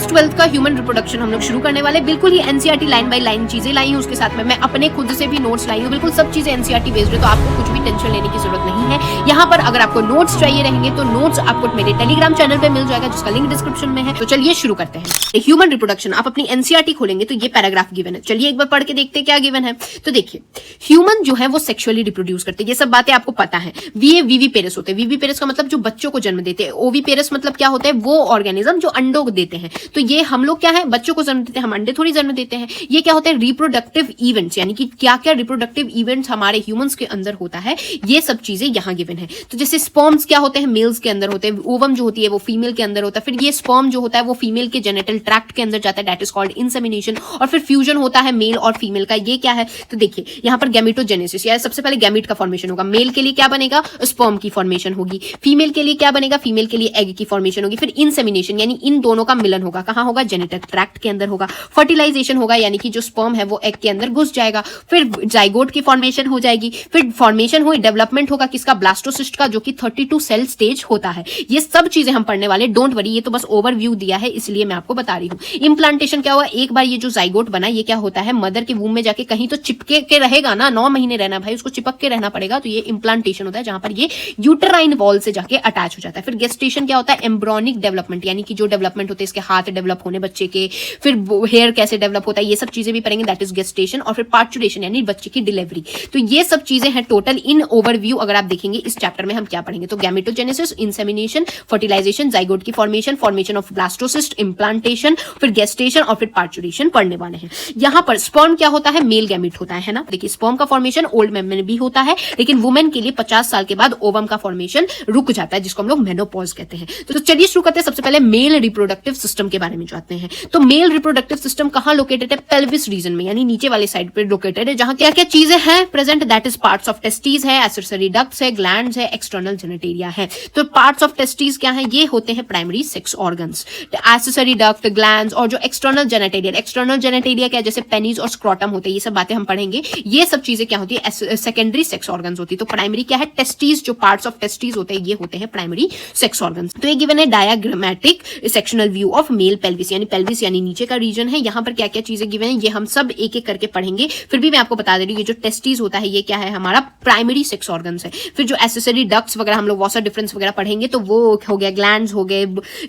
Class 12 का human reproduction हम लोग शुरू करने वाले। बिल्कुल ही एनसीईआरटी लाइन बाय लाइन चीजें लाई हूँ, उसके साथ में मैं अपने खुद से भी नोट्स लाई हूँ। बिल्कुल सब चीजें एनसीईआरटी बेस्ड है, तो आपको कुछ भी टेंशन लेने की जरूरत नहीं है। यहाँ पर अगर आपको नोट्स चाहिए रहेंगे तो नोट्स आपको मेरे टेलीग्राम चैनल पे मिल जाएगा, जिसका लिंक डिस्क्रिप्शन में है। तो चलिए शुरू करते हैं। ह्यूमन रिप्रोडक्शन, आप अपनी एनसीईआरटी खोलेंगे तो ये पैराग्राफ गिवन है। चलिए एक बार पढ़ के देखते हैं क्या गिवन है। तो देखिए, ह्यूमन जो है वो सेक्सुअली रिप्रोड्यूस करते हैं, ये सब बातें आपको पता है। वीवी पेरेस होते हैं। वीवी पेरेस का मतलब जो बच्चों को जन्म देते हैं। ओवी पेरेस मतलब क्या होता है, वो ऑर्गेनिज्म जो अंडों को देते हैं। तो ये हम लोग क्या है, बच्चों को जन्म देते हैं, हम अंडे थोड़ी जन्म देते हैं। ये क्या होता है, रिप्रोडक्टिव इवेंट्स, यानी कि क्या क्या रिप्रोडक्टिव इवेंट्स हमारे ह्यूमंस के अंदर होता है, ये सब चीजें यहाँ गिवन है। तो जैसे स्पर्म्स क्या होते हैं, मेल्स के अंदर होते हैं। ओवम जो होती है वो फीमेल के अंदर होता है। फिर ये स्पर्म जो होता है वो फीमेल के जेनिटल ट्रैक्ट के अंदर जाता है, दैट इज कॉल्ड इंसेमिनेशन। और फिर फ्यूजन होता है मेल और फीमेल का। ये क्या है, तो देखिए यहाँ पर गैमेटोजेनेसिस, या सबसे पहले गैमेट का फॉर्मेशन होगा। मेल के लिए क्या बनेगा, स्पर्म की फॉर्मेशन होगी। फीमेल के लिए क्या बनेगा, फीमेल के लिए एग की फॉर्मेशन होगी। फिर इंसेमिनेशन, यानी इन दोनों का मिलन होगा। कहां होगा, जेनेटिक ट्रैक्ट के अंदर होगा। फर्टिलाइजेशन होगा, यानी कि जो स्पर्म है वो एग के अंदर घुस जाएगा। फिर जाइगोट की फॉर्मेशन हो जाएगी। फिर फॉर्मेशन हुई, डेवलपमेंट होगा किसका, ब्लास्टोसिस्ट का, जो कि 32 सेल स्टेज होता है। ये सब चीजें हम पढ़ने वाले, डोंट वरी, ये तो बस ओवरव्यू दिया है इसलिए मैं आपको बता रही हूँ। इम्प्लांटेशन क्या हुआ, एक बार ये जो जाइगोट बना, ये क्या होता है, मदर के वूम में जाके कहीं तो चिपके के रहेगा ना, 9 महीने रहना भाई, उसको चिपक के रहना पड़ेगा। तो ये इम्प्लांटेशन होता है, जहां पर ये यूटेराइन वॉल से जाके अटैच हो जाता है। फिर गेस्टेशन क्या होता है, एम्ब्रॉनिक डेवलपमेंट, यानी कि जो डेवलपमेंट होते हैं, इसके हाथ डेवलप होने बच्चे के। फिर हेयर कैसे डेवलप होता है, ये सब चीजें भी पढ़ेंगे, दैट इज गेस्टेशन। और फिर पार्चुरेशन, यानी बच्चे की डिलीवरी। तो ये सब चीजें हैं टोटल इन ओवरव्यू। अगर आप देखेंगे इस चैप्टर में हम क्या पढ़ेंगे, तो गैमेटोजेनेसिस, इंसेमिनेशन, फर्टिलाइजेशन, जाइगोट की formation, formation of blastocyst, implantation, फिर गेस्टेशन और फिर पार्चुरेशन पढ़ने वाले हैं। यहां पर स्पर्म क्या होता है, मेल गैमेट होता है ना। देखिए स्पर्म का फॉर्मेशन ओल्ड मैन में भी होता है, लेकिन वुमेन के लिए 50 साल के बाद ओवम का फॉर्मेशन रुक जाता है, जिसको हम लोग मेनोपॉज कहते हैं। तो चलिए शुरू करते हैं। सबसे पहले मेल रिप्रोडक्टिव सिस्टम के बारे में जानते हैं। तो मेल रिप्रोडक्टिव सिस्टम कहां लोकेटेड है, पेल्विस रीजन में, यानी नीचे वाले साइड पे लोकेटेड है, जहां क्या क्या चीजें हैं present, that is parts of testis है, एक्सेसरी डक्ट्स है, ग्लैंड्स है, एक्सटर्नल जेनेटेरिया है। तो पार्ट्स ऑफ टेस्टिस क्या है, ये होते हैं primary sex organs. Accessory duct, glands और जो एक्सटर्नल जेनेटेरिया, एक्सटर्नल जेनेटेरिया क्या, जैसे पेनिस और स्क्रोटम होते हैं, ये सब बातें हम पढ़ेंगे। ये सब चीजें क्या होती है, सेकेंडरी सेक्स ऑर्गन्स होती है। तो प्राइमरी क्या है, टेस्टिस, जो पार्ट्स ऑफ टेस्टिस होते हैं, ये होते हैं प्राइमरी सेक्स ऑर्गन्स। तो ये गिवन है diagrammatic sectional view of male pelvis, यानी पेल्विस यानी नीचे का रीजन है। यहाँ पर क्या क्या चीजें गिवन है, ये हम सब एक एक करके पढ़ेंगे। फिर भी मैं आपको बता दे रही हूँ, ये जो टेस्टिस होता है ये क्या है, हमारा प्राइमरी सेक्स ऑर्गन्स है। फिर जो एक्सेसरी डक्ट्स वगैरह हम लोग वॉसर डिफरेंस वगैरह पढ़ेंगे, तो वो हो गया, ग्लैंड्स हो गए,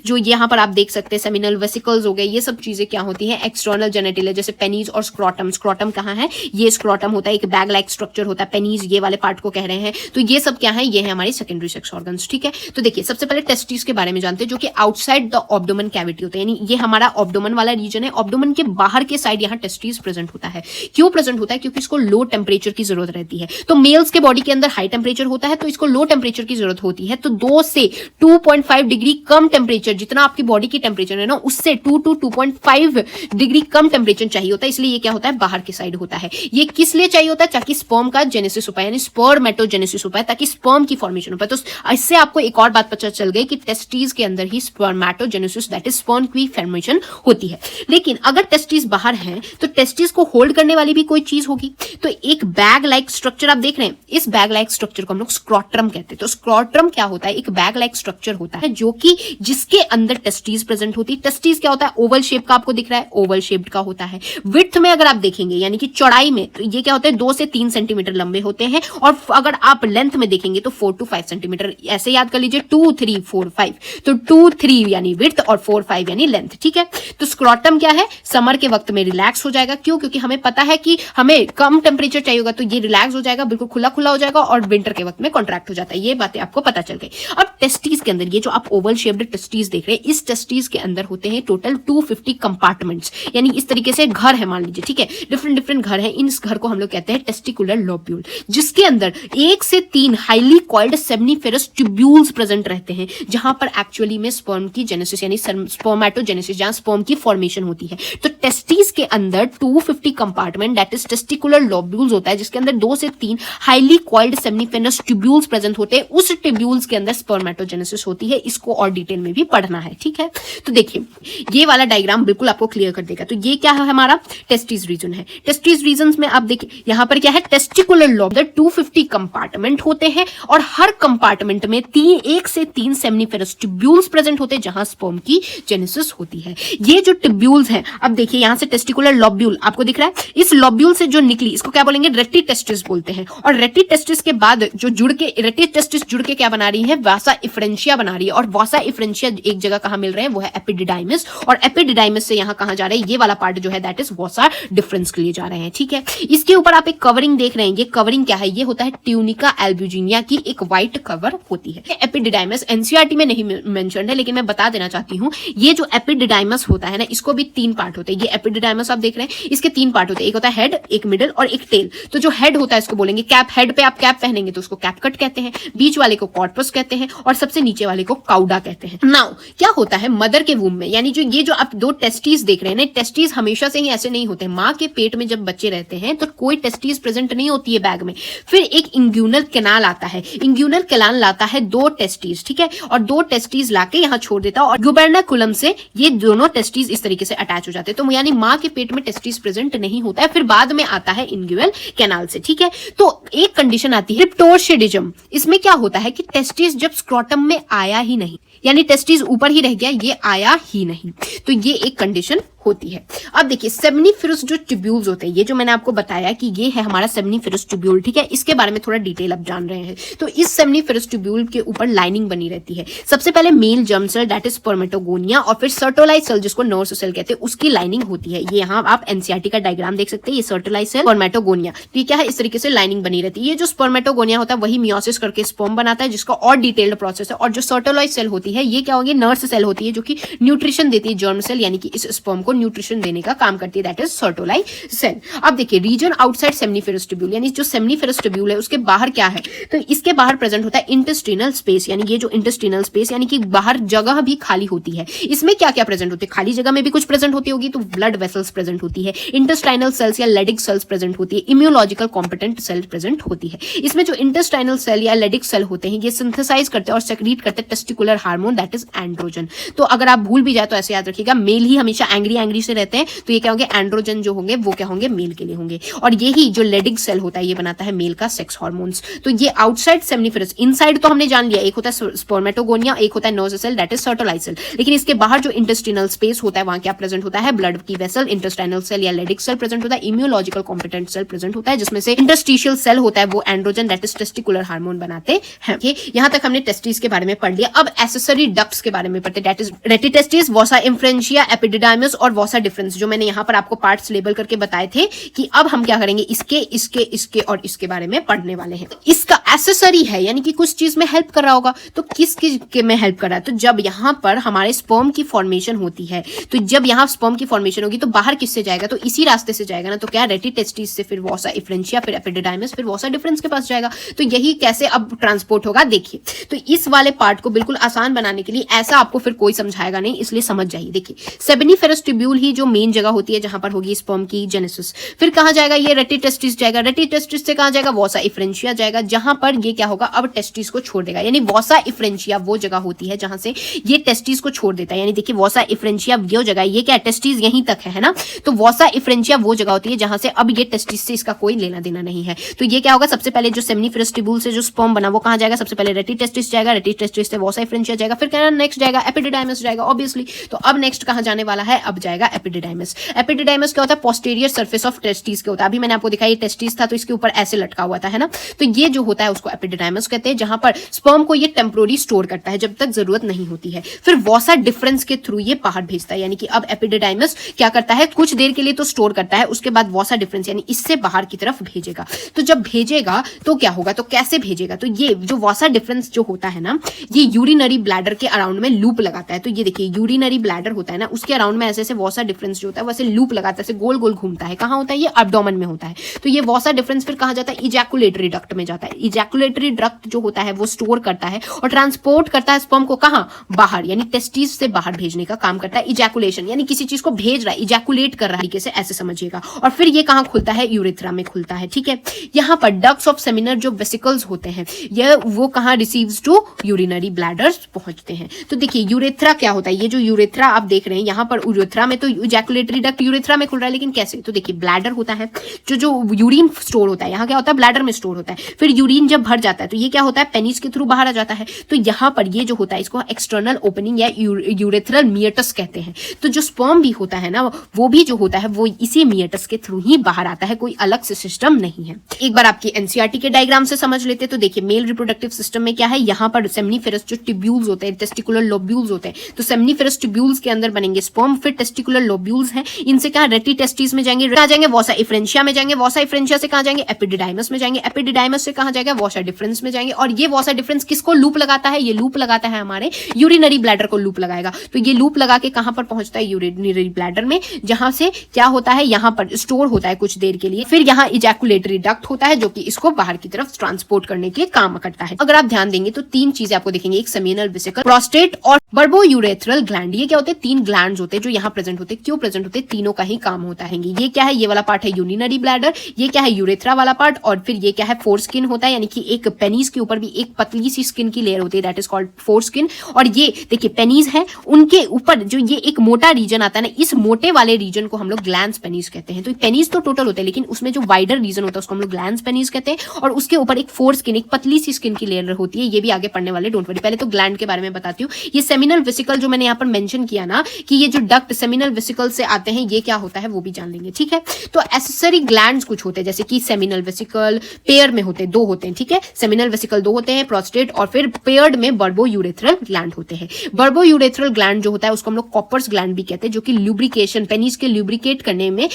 जो यहाँ पर आप देख सकते हैं सेमिनल वेसिकल्स हो गए। ये सब चीजें क्या होती है, एक्सटर्नल जेनेटेरिया, जैसे पेनिस और स्क्रोटम। स्क्रोटम कहाँ है, ये स्क्रोटम होता है, एक बैग लाइक स्ट्रक्चर होता है। पेनिस ये वाले पार्ट को कह रहे हैं। तो ये सब क्या है, ये है हमारी सेकेंडरी सेक्स ऑर्गन्स। ठीक है, तो देखिए सबसे पहले टेस्टिस के बारे में जानते हैं, जो कि आउटसाइड द ऑब्डोमेन कैविटी होता है, यानी ये हमारा ऑब्डोमेन वाला रीजन है। ऑब्डोमेन के बाहर के साइड यहाँ टेस्टिस प्रेजेंट होता है। क्यों प्रेजेंट होता है, क्योंकि इसको लो टेम्परेचर की जरूरत रहती है। तो मेल्स के बॉडी के अंदर हाई टेम्परेचर होता है, तो इसको लो टेम्परेचर की जरूरत होती है। तो 2 से 2.5 डिग्री कम टेम्परेचर, जितना आपकी बॉडी की टेम्परेचर है ना, उससे 2 to 2.5 डिग्री कम टेम्परेचर चाहिए होता है। इसलिए ये क्या होता है, बाहर के साइड होता है। ये किस लिए चाहिए होता है, ताकि स्पर्म का जेनेसिस हो पाए, यानी स्पर्मेटोजेनेसिस हो पाए, ताकि स्पर्म की फॉर्मेशन हो पाए। तो इससे आपको एक और बात पता चल गई कि टेस्टिस के अंदर ही स्पर्मेटोजेनेसिस, दैट इज स्पर्म की फॉर्मेशन होती है। लेकिन अगर टेस्टिस बाहर है, तो टेस्टिस को होल्ड करने वाली भी कोई चीज होगी। तो एक बैग लाइक स्ट्रक्चर आप देख रहे हैं, इस बैग लाइक स्ट्रक्चर को हम लोग स्क्रोट्रम कहते हैं। तो स्क्रोट्रम क्या होता है, एक बैग लाइक स्ट्रक्चर होता है, जो कि जिसके अंदर टेस्टिस प्रेजेंट होती है। टेस्टिस क्या होता है, ओवल शेप का, आपको दिख रहा है, ओवल शेप्ड का होता है। विड्थ में अगर आप देखेंगे, यानी कि चौड़ाई में, तो ये क्या होता है, 2 से 3 सेंटीमीटर लंबे होते हैं। और अगर आप लेंथ में देखेंगे तो 4 to 5 सेंटीमीटर। ऐसे याद कर लीजिए, 2 3 4 5। तो 2 3 यानी विड्थ और 4 5 यानी लेंथ। ठीक है, तो स्क्रोटम क्या है, समर के वक्त में रिलैक्स हो जाएगा। क्यों, क्योंकि हमें पता है कि हमें कम टेम्परेचर चाहिए होगा, तो ये रिलैक्स हो जाएगा, बिल्कुल खुला खुला हो जाएगा। और विंटर के वक्त में कॉन्ट्रैक्ट हो जाता है। ये बातें आपको पता चल गई। अब टेस्टिस के अंदर, ये जो आप ओवल शेप्ड टेस्टिस देख रहे हैं, इस टेस्टिस के अंदर होते हैं टोटल 250 कंपार्टमेंट्स, यानी इस तरीके से घर है, मान लीजिए। ठीक है, डिफरेंट डिफरेंट घर है। इन घर को हम लोग कहते हैं टेस्टिकुलर लोब्यूल, जिसके अंदर 1 से 3 highly coiled seminiferous tubules present रहते हैं, जहां पर एक्चुअली में स्पर्म की जेनेसिस, यानी स्पर्मेटोजेनेसिस, जहां स्पर्म की फॉर्मेशन होती है। तो टेस्टिस के अंदर 250 compartment that is testicular lobules होता है, जिसके अंदर 2 से 3 हाईली कॉइल्ड सेमिफिनस ट्यूब्यूल्स प्रेजेंट होते हैं। उस ट्यूब्यूल्स के अंदर स्पर्मेटोजेनेसिस होती है। इसको और डिटेल में भी पढ़ना है, ठीक है। तो देखिए ये वाला डायग्राम बिल्कुल आपको क्लियर कर देगा। तो ये क्या है, हमारा टेस्टिस रीजन है। टेस्टिस रीजन में आप देखिए यहां पर क्या है, टेस्टिकुलर लोब 250 कंपार्टमेंट होते हैं और हर कंपार्टमेंट में 1 से 3 सेमिनिफेरस ट्यूब्यूल्स प्रेजेंट होते हैं जहां स्पर्म की जेनेसिस होती है। ये जो ट्यूब्यूल्स हैं, अब देखिए यहां से टेस्टिकुलर लोब्यूल आपको दिख रहा है, इस लोब्यूल से जो निकली इसको क्या बोलेंगे, रेटी टेस्टिस बोलते हैं। और रेटी टेस्टिस के बाद जो जुड़ के रेटी टेस्टिस जुड़ के क्या बना रही है, वासा इफ्रेंशिया बना रही है। और वासा इफ्रेंशिया एक जगह कहां मिल रहे हैं, वो है एपिडिडाइमिस। और एपिडिडाइमिस से यहां कहां जा रहे हैं, ये वाला पार्ट जो है दैट इज वासा डिफरेंस के लिए जा रहे हैं, ठीक है। इसके ऊपर आप एक कवरिंग देख रहे हैं। ये कवरिंग क्या है, ये होता है ट्यूनिका एल्ब्यूजिनिया की एक व्हाइट कवर होती है। एपिडिडाइमिस एनसीईआरटी में नहीं मेंशन्ड है, लेकिन मैं बता देना चाहती हूं, ये जो एपिडिडाइमिस होता है ना, इसको भी 3 पार्ट होते हैं। ये एपिडिडाइमिस आप देख रहे हैं, इसके 3 पार्ट होते हैं। एक होता है हेड, एक मिडल और एक टेल। तो जो हेड होता है इसको बोलेंगे कैप। हेड पे आप कैप पहनेंगे तो उसको कैप कट कहते हैं, बीच वाले को कॉर्पस कहते हैं और सबसे नीचे वाले को काउडा कहते हैं। नाउ क्या होता है मदर के वूम में, यानी जो ये जो आप 2 टेस्टिस देख रहे हैं ना, टेस्टिस हमेशा से ही ऐसे नहीं होते। माँ के पेट में जब बच्चे रहते हैं तो कोई टेस्टिस प्रेजेंट नहीं होती है बैग में। फिर एक इंग्यूनल कैनाल आता है। इंग्यूनल कैनाल लाता है 2 टेस्टिस, ठीक है, और 2 टेस्टिस लाके यहाँ छोड़ देता है और गुबर्नाकुलम से ये दोनों टेस्टिस इस तरीके से अटैच हो जाते हैं। तो यानी माँ के पेट में टेस्टिस प्रेजेंट नहीं होता है, फिर बाद में आता है इंग्यूनल कैनाल से, ठीक है। तो एक कंडीशन आती है क्रिप्टोर्शिडिज्म। इसमें क्या होता है कि टेस्टिस जब स्क्रोटम में आया ही नहीं, यानी टेस्टिस ऊपर ही रह गया, ये आया ही नहीं, तो ये एक कंडीशन होती है। अब देखिए सेमिनिफेरस जो ट्यूब्यूल्स होते हैं, ये जो मैंने आपको बताया कि ये है हमारा सेमिनिफेरस ट्यूब्यूल, ठीक है। इसके बारे में थोड़ा डिटेल अब जान रहे हैं। तो इस सेमिनिफेरस ट्यूब्यूल के ऊपर लाइनिंग बनी रहती है। सबसे पहले male germ cell that is spermatogonia और फिर सर्टोलाइज सेल जिसको नर्व सेल कहते हैं, उसकी लाइनिंग होती है। ये यहाँ आप एनसीईआरटी का डायग्राम देख सकते हैं। ये सर्टोलाइज सेल स्पर्मेटोगोनिया, तो ये क्या है, इस तरीके से लाइनिंग बनी रहती है। ये जो स्पर्मेटोगोनिया होता है वही मियोसिस करके स्पर्म बनाता है, जिसका और डिटेल्ड प्रोसेस है। और जो सर्टोलाइज सेल होती है ये क्या होगी, नर्व सेल होती है, जो कि न्यूट्रिशन देती है जर्म सेल, यानी कि इस स्पर्म को न्यूट्रिशन देने का काम करती है, दैट इज सर्टोलाइज सेल। अब देखिए रीजन आउटसाइड सेमिनिफेरस ट्यूब्यूल, यानी जो सेमिनिफेरस ट्यूब्यूल है उसके बाहर क्या है, तो इसके बाहर प्रेजेंट होता है इंटेस्टिनल स्पेस, यानी ये जो इंटेस्टिनल स्पेस यानी कि बाहर जगह भी खाली होती है। इसमें क्या क्या प्रेजेंट होते हैं, खाली जगह में भी कुछ प्रेजेंट होती होगी, तो ब्लड वेसल्स प्रेजेंट होती है, इंटेस्टाइनल सेल्स या लेडिक सेल्स प्रेजेंट होती है, इम्यूनोलॉजिकल कॉम्पिटेंट सेल्स प्रेजेंट होती है। इसमें जो इंटेस्टाइनल सेल या लेडिक सेल होते हैं ये सिंथेसाइज करते हैं और सेक्रीट करते हैं testicular hormone that is androgen. तो अगर आप भूल भी जाए तो ऐसे याद रखिएगा, मेल ही हमेशा एंग्री से रहते हैं, तो ये क्या होंगे, एंड्रोजन जो होंगे वो क्या होंगे, मेल के लिए होंगे। और यही जो लेडिक सेल होता है ये बनाता है मेल का सेक्स हार्मोन्स। तो ये आउटसाइड सेमिनिफेरस, इनसाइड तो हमने जान लिया, एक होता है स्पर्मेटोगोनिया, एक होता है nerve cell that is Sertoli's cell. लेकिन इसके बाहर जो इंटेस्टिनल स्पेस होता है वहां क्या प्रेजेंट होता है, ब्लड की वेसल, इंटेस्टाइनल सेल या लेडिक सेल प्रेजेंट होता है, इम्यूनोलॉजिकल कॉम्पिटेंट सेल प्रेजेंट होता है, जिसमें से इंटरस्टिशियल सेल होता है वो androgen that is testicular hormone बनाते हैं। यहां तक हमने टेस्टिस के बारे में पढ़ लिया। अब एक्सेसरी डक्ट्स के बारे में पढ़ते हैं, दैट इज रेटिटेस्टिस, वॉसा इन्फ्रेंशिया, एपिडिडाइमिस और वॉसा डिफरेंस, जो मैंने यहाँ पर आपको पार्ट्स लेबल करके बताए थे कि अब हम क्या करेंगे, इसके और इसके बारे में पढ़ने वाले हैं। इसका एक्सेसरी है, यानी कि कुछ चीज में हेल्प कर रहा होगा, तो किस के में हेल्प कर रहा है, तो जब यहाँ पर हमारे स्पर्म की फॉर्मेशन होती है, तो जब यहाँ स्पर्म की फॉर्मेशन होगी तो बाहर किससे जाएगा, तो इसी रास्ते से जाएगा ना। तो क्या, रेटिटेस्टिस से फिर वॉसा इन्फ्रेंशिया, फिर एपिडिडाइमिस, फिर वॉसा डिफरेंस के पास जाएगा। तो यही कैसे अब ट्रांसपोर्ट होगा देखिए। तो इस वाले पार्ट को बिल्कुल आसान बनाने के लिए ऐसा आपको फिर कोई समझाएगा नहीं, इसलिए समझ जाइए। देखिए सेमिनिफेरस ट्यूब्यूल ही जो मेन जगह होती है जहां पर होगी स्पर्म की जेनेसिस। फिर कहां जाएगा, ये रेटिटेस्टिस जाएगा, रेटिटेस्टिस से कहां जाएगा, वॉसा इन्फ्रेंशिया जाएगा, जहां पर ये क्या होगा, अब टेस्टिस को छोड़ देगा। यानी वॉसा इन्फ्रेंशिया वो जगह होती है जहां से ये टेस्टिस को छोड़ देता है। यानी देखिए वॉसा इन्फ्रेंशिया वो जगह, ये क्या टेस्टिस यहीं तक है ना, तो वॉसा इन्फ्रेंशिया वो जगह होती है जहां से अब ये टेस्टिस से इसका कोई लेना देना नहीं है। तो ये क्या होगा, सबसे पहले जो सेमिनिफेरस ट्यूब्यूल से जो स्पर्म बना वो कहां जाएगा, सबसे पहले रेटिटेस्टिस जाएगा, रेटिटेस्टिस से वॉसा इन्फ्रेंशिया जाएगा, फिर क्या नेक्स्ट जाएगा, एपिडिडाइमिस जाएगा ऑब्वियसली। तो अब नेक्स्ट कहां जाने वाला है, अब जाएगा एपिडिडाइमिस। एपिडिडाइमिस क्या होता है, पोस्टीरियर सरफेस ऑफ टेस्टिस के होता है। अभी मैंने आपको दिखाया ये टेस्टिस था तो इसके ऊपर ऐसे लटका हुआ था, है ना। तो ये जो होता है उसको एपिडिडाइमिस कहते हैं, जहां पर स्पर्म को ये टेम्पोररी स्टोर करता है जब तक जरूरत नहीं होती है। फिर वॉसा डिफरेंस के थ्रू ये बाहर भेजता है, यानी कि अब एपिडिडाइमिस क्या करता है, कुछ देर के लिए तो स्टोर करता है, उसके बाद वॉसा डिफरेंस यानी इससे बाहर की तरफ भेजेगा। तो जब भेजेगा तो क्या होगा, तो कैसे भेजेगा, तो ये जो वॉसा डिफरेंस जो होता है ना, ये यूरिनरी ब्लैडर ब्लैडर के अराउंड में लूप लगाता है। तो ये देखिए यूरिनरी ब्लैडर होता है ना, उसके अराउंड में ऐसे ऐसे वॉसा डिफरेंस जो होता है वैसे लूप लगाता है, ऐसे गोल गोल घूमता है। कहाँ होता है ये? एब्डोमेन में होता है। तो ये वॉसा डिफरेंस फिर कहाँ जाता है? इजैकुलेटरी डक्ट में जाता है। इजैकुलेटरी डक्ट जो होता है वो स्टोर करता है और ट्रांसपोर्ट करता है स्पर्म को कहाँ? बाहर, यानी टेस्टिस से बाहर भेजने का काम करता है। इजैकुलेशन यानी किसी चीज को भेज रहा है, इजैकुलेट कर रहा है, तरीके से ऐसे समझिएगा। और फिर ये कहाँ खुलता है? यूरेथ्रा में खुलता है। ठीक है, यहाँ पर डक्ट्स ऑफ सेमिनल जो वेसिकल्स होते हैं ये वो कहाँ रिसीव्स टू यूरिनरी ब्लैडर्स पहुंचते हैं। तो देखिए यूरेथ्रा क्या होता है? ये जो यूरेथ्रा आप देख रहे हैं यहाँ पर, यूरेथ्रा में तो इजैकुलेटरी डक्ट यूरेथ्रा में खुल रहा है, लेकिन कैसे? तो देखिए ब्लैडर होता है, जो यूरिन स्टोर होता है, यहाँ क्या होता है? ब्लैडर में स्टोर होता है। फिर यूरिन जब भर जाता है तो ये क्या होता है? पेनिस के थ्रू बाहर आ जाता है। तो यहाँ पर ये जो होता है इसको एक्सटर्नल ओपनिंग या यूरेथ्रल मियटस कहते हैं। तो जो स्पर्म भी होता है ना वो भी जो होता है वो इसी मियटस के थ्रू ही बाहर आता है, कोई अलग से सिस्टम नहीं है। एक बार आपकी एनसीईआरटी के डायग्राम से समझ लेते तो देखिए मेल रिप्रोडक्टिव सिस्टम में क्या है, यहाँ पर सेमनीफेरस जो ट्यूब्यूल्स होते हैं, टेस्टिकुलर लोब्यूल्स होते हैं, तो सेमनीफेरस ट्यूब्यूल्स के अंदर बनेंगे स्पर्म, फिर टेस्टिकुलर लोब्यूल्स हैं, इनसे क्या रेटी टेस्टिस में जाएंगे, कहाँ जाएंगे? वॉसा इफ्रेंशिया में जाएंगे, वॉसा इफ्रेंशिया से कहाँ जाएंगे? एपिडिडाइमस में जाएंगे, एपिडिडाइमस से कहाँ जाएगा? वॉसा डिफरेंस में जाएंगे। और ये वॉसा डिफरेंस किसको लूप लगाता है? ये लूप लगाता है हमारे यूरिनरी ब्लैडर को लूप लगाएगा। तो ये लूप लगा के कहां पर पहुंचता है? यूरिनरी ब्लैडर में, जहां से क्या होता है यहाँ पर स्टोर होता है कुछ देर के लिए। फिर यहाँ इजैकुलेटरी डक्ट होता है जो कि इसको बाहर की तरफ ट्रांसपोर्ट करने के काम करता है। अगर आप ध्यान देंगे तो तीन चीजें आपको दिखेंगे, एक सेमिनल वेसिकल, प्रोस्टेट और बर्बोयूरेथ्रल ग्लैंड। ये क्या होते हैं? तीन ग्लैंड्स होते हैं जो यहाँ प्रेजेंट होते हैं। क्यों प्रेजेंट होते हैं? तीनों का ही काम होता है। ये क्या है? ये वाला पार्ट है यूरिनरी ब्लैडर, ये क्या है? यूरेथ्रा वाला पार्ट, और फिर ये क्या है? फोरस्किन होता है, यानी कि एक पेनिस के ऊपर भी एक पतली सी स्किन की लेयर होती है, दैट इज कॉल्ड फोरस्किन। और ये देखिए पेनिस है, उनके ऊपर जो ये एक मोटा रीजन आता है ना, इस मोटे वाले रीजन को हम लोग ग्लैंस पेनिस कहते हैं। तो पेनिस तो टोटल होता है, लेकिन उसमें जो वाइडर रीजन होता है उसको हम लोग ग्लैंस पेनिस कहते हैं। और उसके ऊपर एक फोरस्किन, एक पतली सी स्किन की लेयर होती है। ये भी आगे पढ़ने वाले, डोंट वरी। पहले तो ग्लैंड के बारे में बताती हूँ। ये सेमिनल वेसिकल जो मैंने यहाँ पर मेंशन किया ना कि ये जो डक्ट सेमिनल वेसिकल से आते हैं, ये क्या होता है वो भी जान लेंगे। ठीक है, तो एसेसरी ग्लैंड्स कुछ होते हैं, जैसे कि सेमिनल वेसिकल पेयर में होते हैं, दो होते हैं। ठीक है, सेमिनल वेसिकल दो होते हैं, प्रोस्टेट, और फिर पेयर्ड में बर्बोयूरेथ्रल ग्लैंड होते हैं। बर्बोयूरेथ्रल ग्लैंड जो होता है उसको हम लोग कॉपर्स ग्लैंड भी कहते हैं, जो कि ल्यूब्रिकेशन, पेनिस के ल्यूब्रिकेट करने में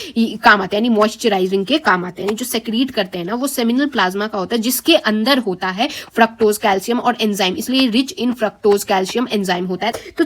काम आते हैं, यानी मॉइस्चराइजिंग के काम आते हैं। जो सेक्रीट करते हैं ना वो सेमिनल प्लाज्मा का होता है, जिसके अंदर होता है फ्रक्टोज, कैल्शियम और एंजाइम, इसलिए rich in fructose, calcium, enzyme होता है। तो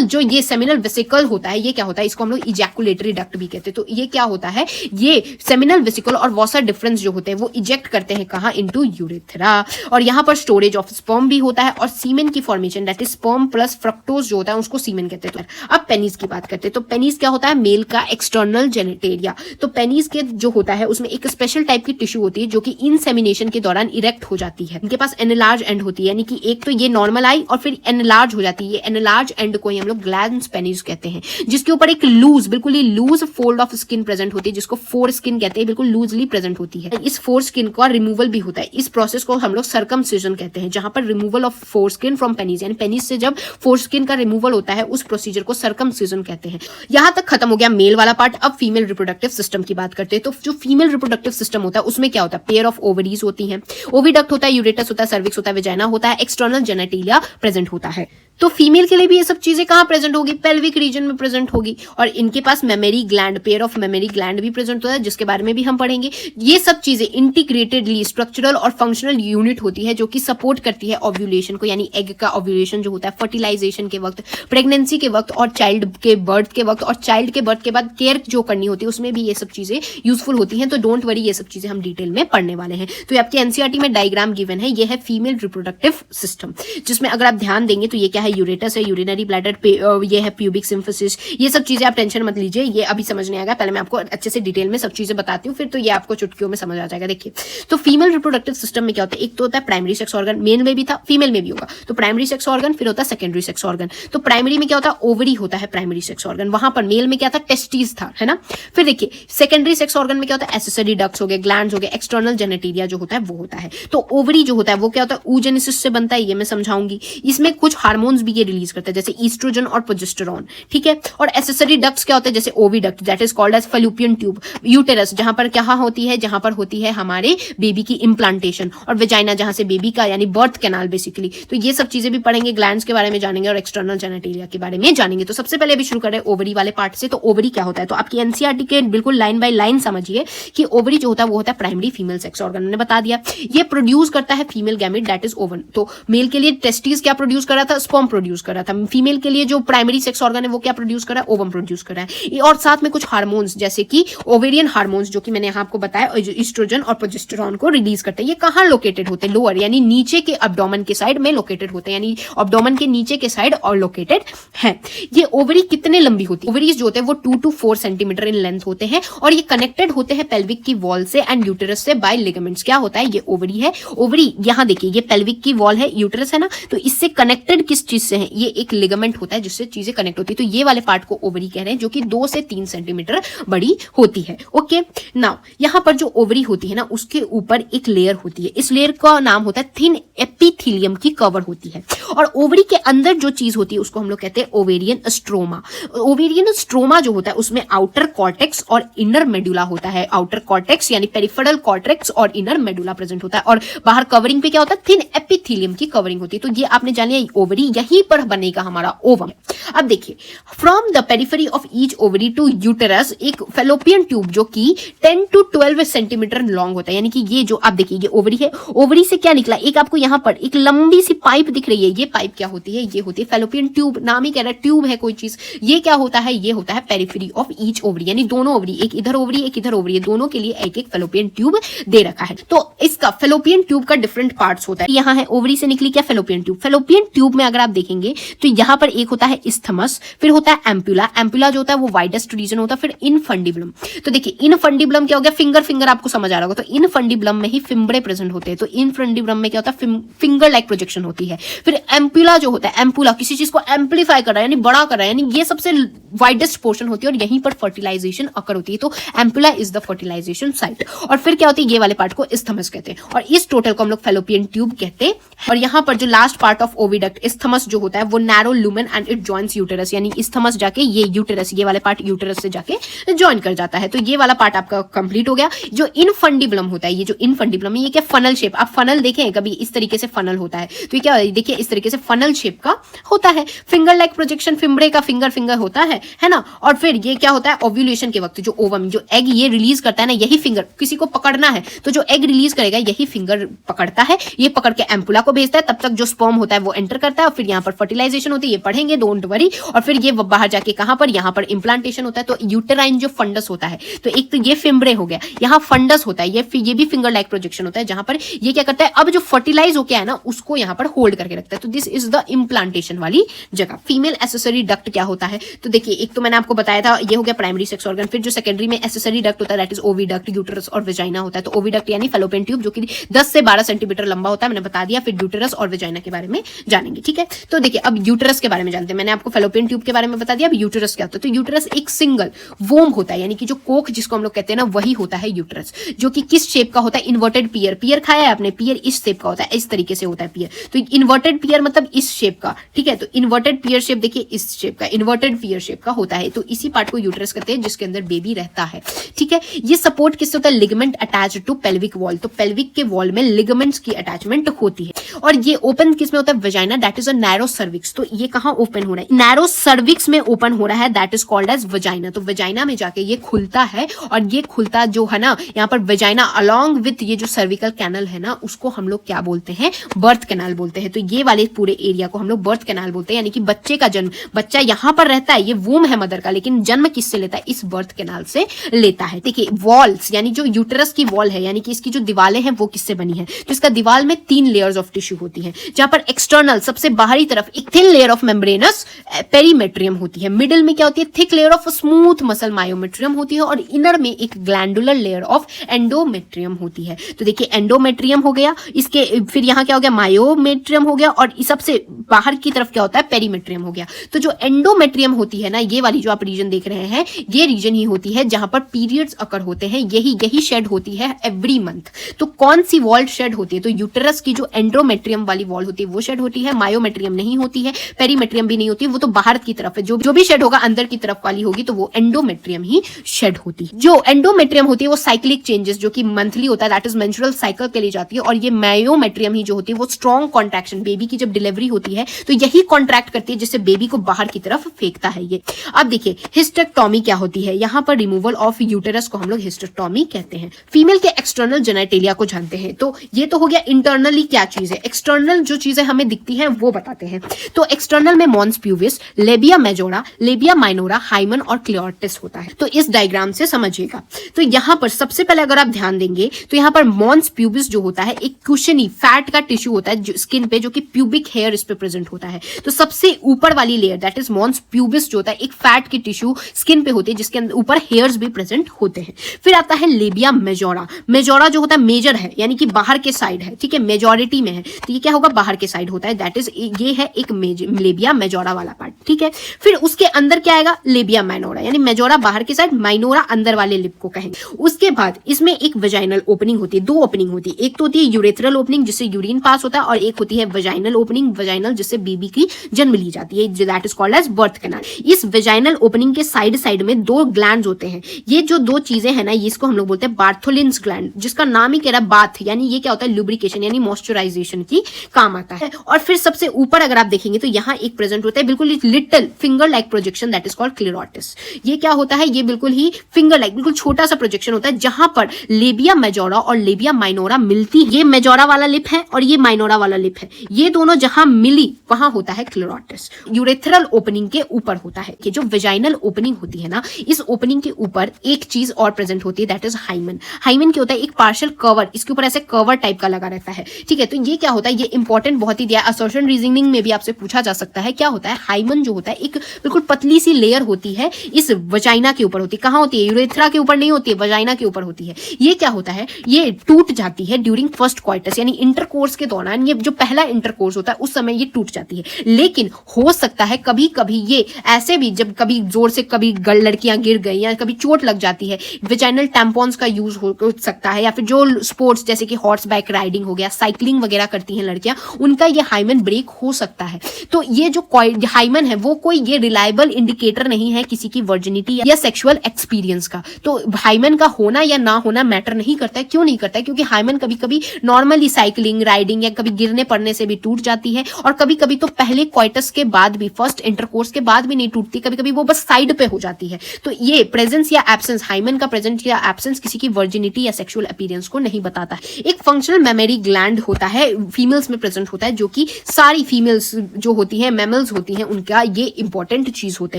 जो ये सेमिनल वेसिकल होता है, ये क्या होता है? इसको हम लोग इजैकुलेटरी डक्ट भी कहते हैं। तो ये क्या होता है? ये सेमिनल वेसिकल और वॉसा डिफरेंस जो होते हैं वो इजेक्ट करते हैं कहाँ? Into urethra. और यहाँ पर स्टोरेज ऑफ स्पर्म भी होता है और सीमेन की formation, that is sperm plus fructose जो होता है उसको सीमेन कहते हैं। अब पेनिस की बात करते हैं, तो पेनिस क्या होता है? मेल का एक्सटर्नल जेनिटेरिया। तो पेनिस के जो होता है उसमें एक स्पेशल टाइप की टिश्यू होती है जो कि इंसेमिनेशन के दौरान इरेक्ट हो जाती है। इनके पास एनलार्ज एंड होती है, यानी कि एक तो ये नॉर्मल आई और फिर एनलार्ज हो जाती है। ये एनलार्ज एंड को ही हम लोग ग्लैंस पेनिस कहते हैं, जिसके ऊपर एक लूज, बिल्कुल ही loose fold of skin present होती है, जिसको फोर स्किन कहते हैं, बिल्कुल लूजली प्रेजेंट होती है। इस फोर स्किन का रिमूवल भी होता है, इस प्रोसेस को हम लोग सर्कमसिजन कहते हैं, जहां पर removal of four skin from penis, यानी पेनिस से जब फोर स्किन का रिमूवल होता है उस प्रोसीजर को सर्कमसिजन कहते हैं। यहां तक खत्म हो गया मेल वाला पार्ट। अब फीमेल रिप्रोडक्टिव सिस्टम की बात करते हैं। तो जो फीमेल रिप्रोडक्टिव सिस्टम होता है उसमें क्या होता है? पेयर ऑफ ओवरीज होती हैं, ओविडक्ट होता है, यूरेटस होता है, सर्विक्स होता है, वेजाइना होता है, एक्सटर्नल जेनेटिलिया प्रेजेंट होता है। तो फीमेल के लिए भी ये सब चीजें कहां प्रेजेंट होगी? पेल्विक रीजन में प्रेजेंट होगी। और इनके पास mammary gland, pair of mammary gland भी प्रेजेंट होता है, जिसके बारे में भी हम पढ़ेंगे। ये सब चीजें इंटीग्रेटेडली स्ट्रक्चरल और फंक्शनल यूनिट होती है जो कि सपोर्ट करती है ओव्यूलेशन को, यानी एग का ओव्यूलेशन जो होता है फर्टिलाइजेशन के वक्त, प्रेगनेंसी के वक्त और चाइल्ड के बर्थ के वक्त, और चाइल्ड के बर्थ के बाद केयर जो करनी होती है उसमें भी ये सब चीजें यूजफुल होती हैं। तो डोंट वरी, ये सब चीजें हम डिटेल में पढ़ने वाले हैं। तो आपके एनसीईआरटी में डायग्राम गिवन है, ये है फीमेल रिप्रोडक्टिव सिस्टम, जिसमें अगर आप ध्यान देंगे तो ये क्या है? यूरेटस है, यूरिनरी ब्लैडर, ये है प्यूबिक सिम्फिसिस। ये सब चीजें आप टेंशन मत लीजिए, ये अभी समझने आएगा। पहले मैं आपको अच्छे से डिटेल में सब चीजें बताती हूँ, फिर तो ये आपको चुटकियों में समझ आ जाएगा। देखिए, तो फीमेल रिप्रोडक्टिव सिस्टम में क्या होता है? एक तो होता है प्राइमरी सेक्स ऑर्गन, मेल में भी था, फीमेल में भी होगा। तो प्राइमरी सेक्स ऑर्गन, फिर होता है सेकेंडरी सेक्स ऑर्गन। तो प्राइमरी में क्या होता है? ओवरी होता है प्राइमरी सेक्स ऑर्गन। वहां पर मेल में क्या था? टेस्टिस था, है ना। फिर देखिए सेकेंडरी सेक्स ऑर्गन में क्या होता है? एसेसरी डक्ट्स हो गए, ग्लैंड्स हो गए, एक्सटर्नल जेनेटिलिया जो होता है वो होता है। तो ओवरी जो होता है वो क्या होता है? oogenesis से बनता है, ये मैं समझाऊंगी। इसमें कुछ हार्मोन्स भी ये रिलीज करता है, जैसे ईस्ट्रोजन और प्रोजेस्टेरोन। ठीक है, और एसेसरी डक्ट्स क्या होते हैं? जैसे oviduct, that is called as fallopian tube, uterus जहां पर क्या होती है? जहां पर होती है हमारे बेबी की इम्प्लांटेशन, और वेजाइना जहां से बेबी का यानी बर्थ कैनाल बेसिकली। तो ये सब चीजें भी पढ़ेंगे, ग्लैंड्स के बारे में जानेंगे और एक्सटर्नल जेनेटिलिया के बारे में जानेंगे। तो सबसे पहले अभी शुरू करें ओवरी वाले पार्ट से। तो ओवरी क्या होता है? तो आपकी एनसीईआरटी के बिल्कुल लाइन बाय लाइन समझिए कि ओवरी जो होता है वो होता है प्राइमरी फीमेल सेक्स ऑर्गन, मैंने बता दिया। ये प्रोड्यूस करता है female gamete, that is oven. तो मेल के लिए टेस्टी चीज क्या प्रोड्यूस कर रहा था, स्पर्म प्रोड्यूस कर रहा था। फीमेल के लिए जो प्राइमरी सेक्स ऑर्गन है वो क्या प्रोड्यूस कर रहा है, ओवम प्रोड्यूस कर रहा है। और साथ में कुछ हार्मोन्स जैसे कि ओवेरियन हार्मोन्स जो कि मैंने यहाँ आपको बताया, जो ईस्ट्रोजन और प्रोजेस्टेरॉन को रिलीज करते हैं। ये कहाँ लोकेटेड होते हैं, लोअर यानी नीचे के एब्डोमेन के साइड में लोकेटेड होते हैं, यानी एब्डोमेन के नीचे के साइड और लोकेटेड है। ये ओवरी कितने लंबी होती है, ओवरीज जो होते हैं वो 2 to 4 सेंटीमीटर इन लेंथ होते हैं और ये कनेक्टेड होते हैं पेल्विक की वॉल से एंड यूटेरस से बाय लिगामेंट्स। क्या होता है, ये ओवरी है। ओवरी यहाँ देखिए, ये पेल्विक की वॉल है, यूटेरस है ना, तो इससे कनेक्टेड किस चीज से है, ये एक लिगामेंट होता है जिससे चीजें कनेक्ट होती है। तो ये वाले पार्ट को ओवरी कह रहे हैं, जो कि 2 से 3 सेंटीमीटर बड़ी होती है। ओके, नाउ यहाँ पर जो ओवरी होती है ना, उसके ऊपर एक लेयर होती है। इस लेयर का नाम होता है थिन एपिथेलियम की कवर होती है। और ओवरी के अंदर जो चीज होती है उसको हम लोग कहते हैं ओवेरियन स्ट्रोमा। ओवेरियन स्ट्रोमा जो होता है उसमें आउटर कॉर्टेक्स और इनर मेडुला होता है। आउटर कॉर्टेक्स यानी पेरिफेरल कॉर्टेक्स और इनर मेडुला प्रेजेंट होता है और बाहर कवरिंग पे क्या होता है, थिन एपिथेलियम की कवरिंग होती है। तो ये आपने जान लिया, ओवरी यहीं पर बनेगा हमारा ओवम। अब देखिए, from the periphery of each ovary to uterus एक फेलोपियन ट्यूब जो कि 10 to 12 सेंटीमीटर लॉन्ग होता है। यानी कि ये जो आप देखिए, ये ओवरी है, ओवरी से क्या निकला, एक आपको यहाँ पर एक लंबी सी पाइप दिख रही है। ये पाइप क्या होती है, ये होती है फेलोपियन ट्यूब। नाम ही कह रहा है ट्यूब है कोई चीज। ये क्या होता है, ये होता है पेरिफेरी ऑफ ईच ओवरी, यानी दोनों ओवरी, एक इधर ओवरी एक इधर ओवरी, दोनों के लिए एक एक फेलोपियन ट्यूब दे रखा है। तो इसका फेलोपियन ट्यूब का डिफरेंट पार्ट्स होता है। यहाँ है ओवरी से निकली क्या, फेलोपियन ट्यूब। फेलोपियन ट्यूब में अगर आप देखेंगे तो यहाँ पर एक होता है इस्थमस, फिर होता है एम्पुला। एम्पुला जो होता है वो वाइडेस्ट रीजन होता है, फिर इनफंडिबुलम। तो देखिए, इनफंडिबुलम क्या हो गया, फिंगर आपको समझ आ रहा होगा। तो इनफंडिबुलम में ही फिम्बरे प्रेजेंट होते हैं। तो इनफंडिबुलम में क्या होता है, फिंगर लाइक प्रोजेक्शन होती है। फिर एम्पुला जो होता है, एम्पुला किसी चीज को एम्पलीफाई कर रहा है यानी बड़ा कर रहा है, यानी ये सबसे वाइडेस्ट पोर्शन होती है और यहीं पर फर्टिलाइजेशन अकर होती है। तो ampulla is the fertilization site. और फिर क्या होती है, ये वाले पार्ट को इस्थमस कहते हैं और इस टोटल को हम लोग फेलोपियन ट्यूब कहते हैं। और यहाँ पर जो last part of oviduct isthmus जो होता है वो narrow lumen and it joins uterus, यानी इस्थमस जाके ये यूटेरस, ये वाले पार्ट यूटेरस से जाके ज्वाइन कर जाता है। तो ये वाला पार्ट आपका कंप्लीट हो गया। जो इनफंडिबुलम होता है, ये जो इनफंडिबुलम है, ये क्या फनल शेप, आप फनल देखें कभी, इस तरीके से फनल होता है। तो ये क्या देखिए, इस तरीके से फनल शेप का होता है। फिंगर लाइक प्रोजेक्शन, फिम्बरे का फिंगर होता है ना। और फिर ये क्या होता है, ओव्यूलेशन के वक्त जो ओवम, जो एग ये रिलीज करता है ना, यही फिंगर, किसी को पकड़ना है तो जो एग रिलीज करेगा यही फिंगर पकड़ता है। ये पकड़ के एम्पुला को भेजता है, तब तक जो स्पर्म होता है वो एंटर करता है और फिर यहाँ पर फर्टिलाइजेशन होती है। ये पढ़ेंगे, डोंट वरी। और फिर ये बाहर जाके कहां पर, यहाँ पर इम्प्लांटेशन होता है। तो यूटेराइन जो फंडस होता है, तो एक तो ये फिम्बरे हो गया, यहाँ फंडस होता है, ये भी फिंगर लाइक प्रोजेक्शन होता है, जहां पर ये क्या करता है, अब जो फर्टिलाइज होके है ना उसको यहाँ पर होल्ड करके रखता है। तो दिस इज द इम्प्लांटेशन वाली जगह। फीमेल एसेसरी डक्ट क्या होता है, तो देखिए, एक तो मैंने आपको बताया था, ये हो गया प्राइमरी सेक्स ऑर्गन। फिर जो सेकेंडरी में एसेसरी डक्ट होता है दैट इज ओविडक्ट, यूटेरस और वेजाइना होता है। तो ओविडक्ट यानी फेलोपियन ट्यूब जो कि 10 से 12 सेंटीमीटर लंबा होता है, मैंने बता दिया। फिर यूटेरस और वेजाइना के बारे में जानेंगे, ठीक है। तो देखिए, अब यूटेरस के बारे में जानते हैं। मैंने आपको फेलोपियन ट्यूब के बारे में बता दिया, अब यूटेरस क्या होता है। तो यूटेरस एक सिंगल वोम होता है, यानी कि जो कोक जिसको हम लोग कहते हैं ना, वही होता है यूटेरस, जो कि किस शेप का होता है, इन्वर्टेड पियर। पियर खाया है आपने, पियर इस शेप का होता है, इस तरीके से होता है पियर। तो इन्वर्टेड पियर मतलब इस शेप का, ठीक है। तो इन्वर्टेड पियर शेप देखिए, इस शेप का इन्वर्टेड पियर शेप का होता है। तो इसी पार्ट को यूटेरस कहते हैं जिसके अंदर बेबी रहता है, ठीक है। ये सपोर्ट किससे होता है, ligament attached to pelvic wall. तो पेल्विक के वॉल में लिगामेंट्स की अटैचमेंट होती है। और ये ओपन किसमें होता है, vagina, that is a narrow cervix. तो ये कहां ओपन हो रहा है, नैरो सर्विक्स में ओपन हो रहा है, that is called as vagina. तो वेजाइना में जाके ये खुलता है और ये खुलता जो है ना, यहाँ पर वेजाइना अलोंग विथ ये जो सर्विकल कैनल है ना, उसको हम लोग क्या बोलते हैं, बर्थ कैनाल बोलते हैं। तो ये वाले पूरे एरिया को हम लोग बर्थ कैनाल बोलते हैं, यानी कि बच्चे का जन्म, बच्चा यहाँ पर रहता है, ये वूम है मदर का, लेकिन जन्म किससे लेता है, इस बर्थ कैनाल से लेता है। देखिए, वॉल्स यानी जो यूटेरस की वॉल है, यानी कि इसकी जो दीवारें हैं वो किससे बनी है, तो इसका दीवार में 3 लेयर्स ऑफ टिश्यू होती है, जहां पर एक्सटर्नल सबसे बाहरी तरफ एक thin layer of membranes perimetrium होती है, मिडिल में क्या होती है, thick layer of smooth muscle myometrium होती है और इनर में एक ग्लैंडुलर लेयर ऑफ एंडोमेट्रियम होती है। तो देखिए, एंडोमेट्रियम हो गया, इसके फिर यहाँ क्या हो गया, मायोमेट्रियम हो गया और सबसे बाहर की तरफ क्या होता है, पेरीमेट्रियम हो गया। तो जो एंडोमेट्रियम होती है ना, ये वाली जो आप रीजन देख रहे हैं, ये रीजन ही होती है जहां पर पीरियड्स अकर होते हैं, यही शेड होती है एवरी मंथ। तो कौन सी वॉल शेड होती है, तो यूटेरस की जो एंडोमेट्रियम वाली वॉल होती है वो शेड होती है, मायोमेट्रियम नहीं होती है, पेरीमेट्रियम भी नहीं होती है, वो तो बाहर की तरफ है। जो भी शेड होगा अंदर की तरफ वाली होगी तो वो एंडोमेट्रियम ही शेड होती है। जो एंडोमेट्रियम होती है वो साइक्लिक चेंजेस जो कि मंथली होता है, दैट इज मेंस्ट्रुअल साइकिल के लिए जाती है। और ये मायोमेट्रियम ही जो होती है वो स्ट्रॉन्ग कॉन्ट्रैक्शन, बेबी की जब डिलीवरी होती है तो यही कॉन्ट्रैक्ट करती है जिससे बेबी को बाहर की तरफ फेंकता है ये। अब देखिए, हिस्टेक्टोमी क्या होती है, यहाँ पर रिमूवल ऑफ यूटेरस को हम लोग हिस्टेक्टोमी कहते हैं। फीमेल के एक्सटर्नल जेनेटेलिया को जानते हैं। तो ये तो हो गया इंटरनली क्या चीज है, एक्सटर्नल जो चीज चीजें हमें दिखती हैं वो बताते हैं। तो एक्सटर्नल में mons pubis, labia majora, labia minora, hymen और क्लियोर्टिस होता है। तो इस डायग्राम से समझिएगा। तो यहाँ पर सबसे पहले अगर आप ध्यान देंगे तो यहाँ पर मॉन्स प्यूबिस जो होता है एक कुशनी फैट का टिश्यू होता है स्किन पे, जो कि प्यूबिक हेयर इस पे प्रेजेंट होता है। तो सबसे ऊपर वाली layer that is mons pubis जो होता है एक फैट की टिश्यू स्किन पे होती है जिसके अंदर ऊपर हेयर्स भी प्रेजेंट होते हैं। फिर आता है लेबिया मेजोरा। मेजोरा जो होता है मेजर है यानी कि बाहर के साइड है, ठीक है, मेजोरिटी में है, तो ये क्या होगा, बाहर के साइड होता है, दैट इज ये है एक लेबिया मेजोरा वाला पार्ट, ठीक है। फिर उसके अंदर क्या आएगा, लेबिया माइनोरा, यानी मेजोरा बाहर के साइड, माइनोरा अंदर वाले लिप को कहेंगे। उसके बाद इसमें एक वेजाइनल ओपनिंग होती है, दो ओपनिंग होती है, एक तो होती है यूरेथ्रल ओपनिंग जिससे यूरिन पास होता है, और एक होती है वेजाइनल ओपनिंग, वेजाइनल जिससे बेबी की जन्म ली जाती है, that is called as birth canal. इस वेजाइनल ओपनिंग के साइड साइड में दो ग्लैंड्स होते हैं। ये जो दो चीजें हैं ना, इसको हम लोग बोलते हैं बार्थोलिन्स ग्लैंड, जिसका नाम ही कह रहा है बाथ, यानी ये क्या होता है, लुब्रिकेशन यानी मॉइस्चराइजेशन की काम आता है। और फिर सबसे ऊपर अगर आप देखेंगे तो यहाँ एक प्रेजेंट होता है बिल्कुल little finger like projection, that is called clitoris. ये क्या होता है, ये बिल्कुल ही फिंगर लाइक बिल्कुल छोटा सा प्रोजेक्शन होता है जहां पर लेबिया मेजोरा और लेबिया माइनोरा मिलती है। ये मेजोरा वाला लिप है और ये माइनोरा वाला लिप है, ये दोनों जहां मिली वहां होता है क्लेरोटिस। यूरेथ्रल ओपनिंग के ऊपर होता है कि जो वेजाइनल ओपनिंग होती है ना, इस ओपनिंग के ऊपर एक चीज और प्रेजेंट होती है, दैट इज हाइमन। हाइमन क्या होता है, एक पार्शियल कवर, इसके ऊपर ऐसे कवर टाइप का लगा रहता है, ठीक है। तो ये क्या होता है, ये इंपॉर्टेंट बहुत ही दिया, असर्शन रीजनिंग में भी आपसे पूछा जा सकता है। क्या होता है, हाइमन जो होता है एक बिल्कुल पतली सी लेयर होती है, इस वजाइना के ऊपर होती है। कहां होती है, यूरेथ्रा के ऊपर नहीं होती है, वजाइना के ऊपर होती है। ये क्या होता है, ये टूट जाती है ड्यूरिंग फर्स्ट क्वार्टर्स, यानी इंटरकोर्स के दौरान, ये जो पहला इंटरकोर्स होता है उस समय ये टूट जाती है। लेकिन हो सकता है कभी कभी ये ऐसे भी, जब कभी जोर से कभी लड़कियां गिर गई या कभी चोट लग जाती है, वेजाइनल टैम्पॉन्स का यूज हो सकता है, या फिर जो स्पोर्ट्स जैसे कि हॉर्स बाइक राइडिंग हो गया, साइकिलिंग वगैरह करती हैं लड़कियां, उनका ये हाइमन ब्रेक हो सकता है। तो ये जो हाइमन है वो कोई ये रिलायबल इंडिकेटर नहीं है किसी की वर्जिनिटी या सेक्सुअल एक्सपीरियंस का। तो हाइमन का होना या ना होना मैटर नहीं करता है। क्यों नहीं करता है, क्योंकि हाइमन कभी कभी नॉर्मली साइकिलिंग राइडिंग या कभी गिरने पड़ने से भी टूट जाती है, और कभी कभी तो पहले क्वाइटस के बाद भी, फर्स्ट इंटरकोर्स के बाद भी नहीं टूटती, कभी कभी वो बस साइड पे हो जाती है। तो ये प्रेजेंस या एब्सेंस, हाइमन का प्रेजेंस या एब्सेंस किसी की वर्जिनिटी या सेक्सुअल अपीयरेंस को नहीं बताता है। एक फंक्शनल मेमोरी ग्लैंड होता है, फीमेल्स में प्रेजेंट होता है, जो कि सारी फीमेल्स जो होती हैं, मैमल्स होती हैं, उनका ये इंपॉर्टेंट चीज होता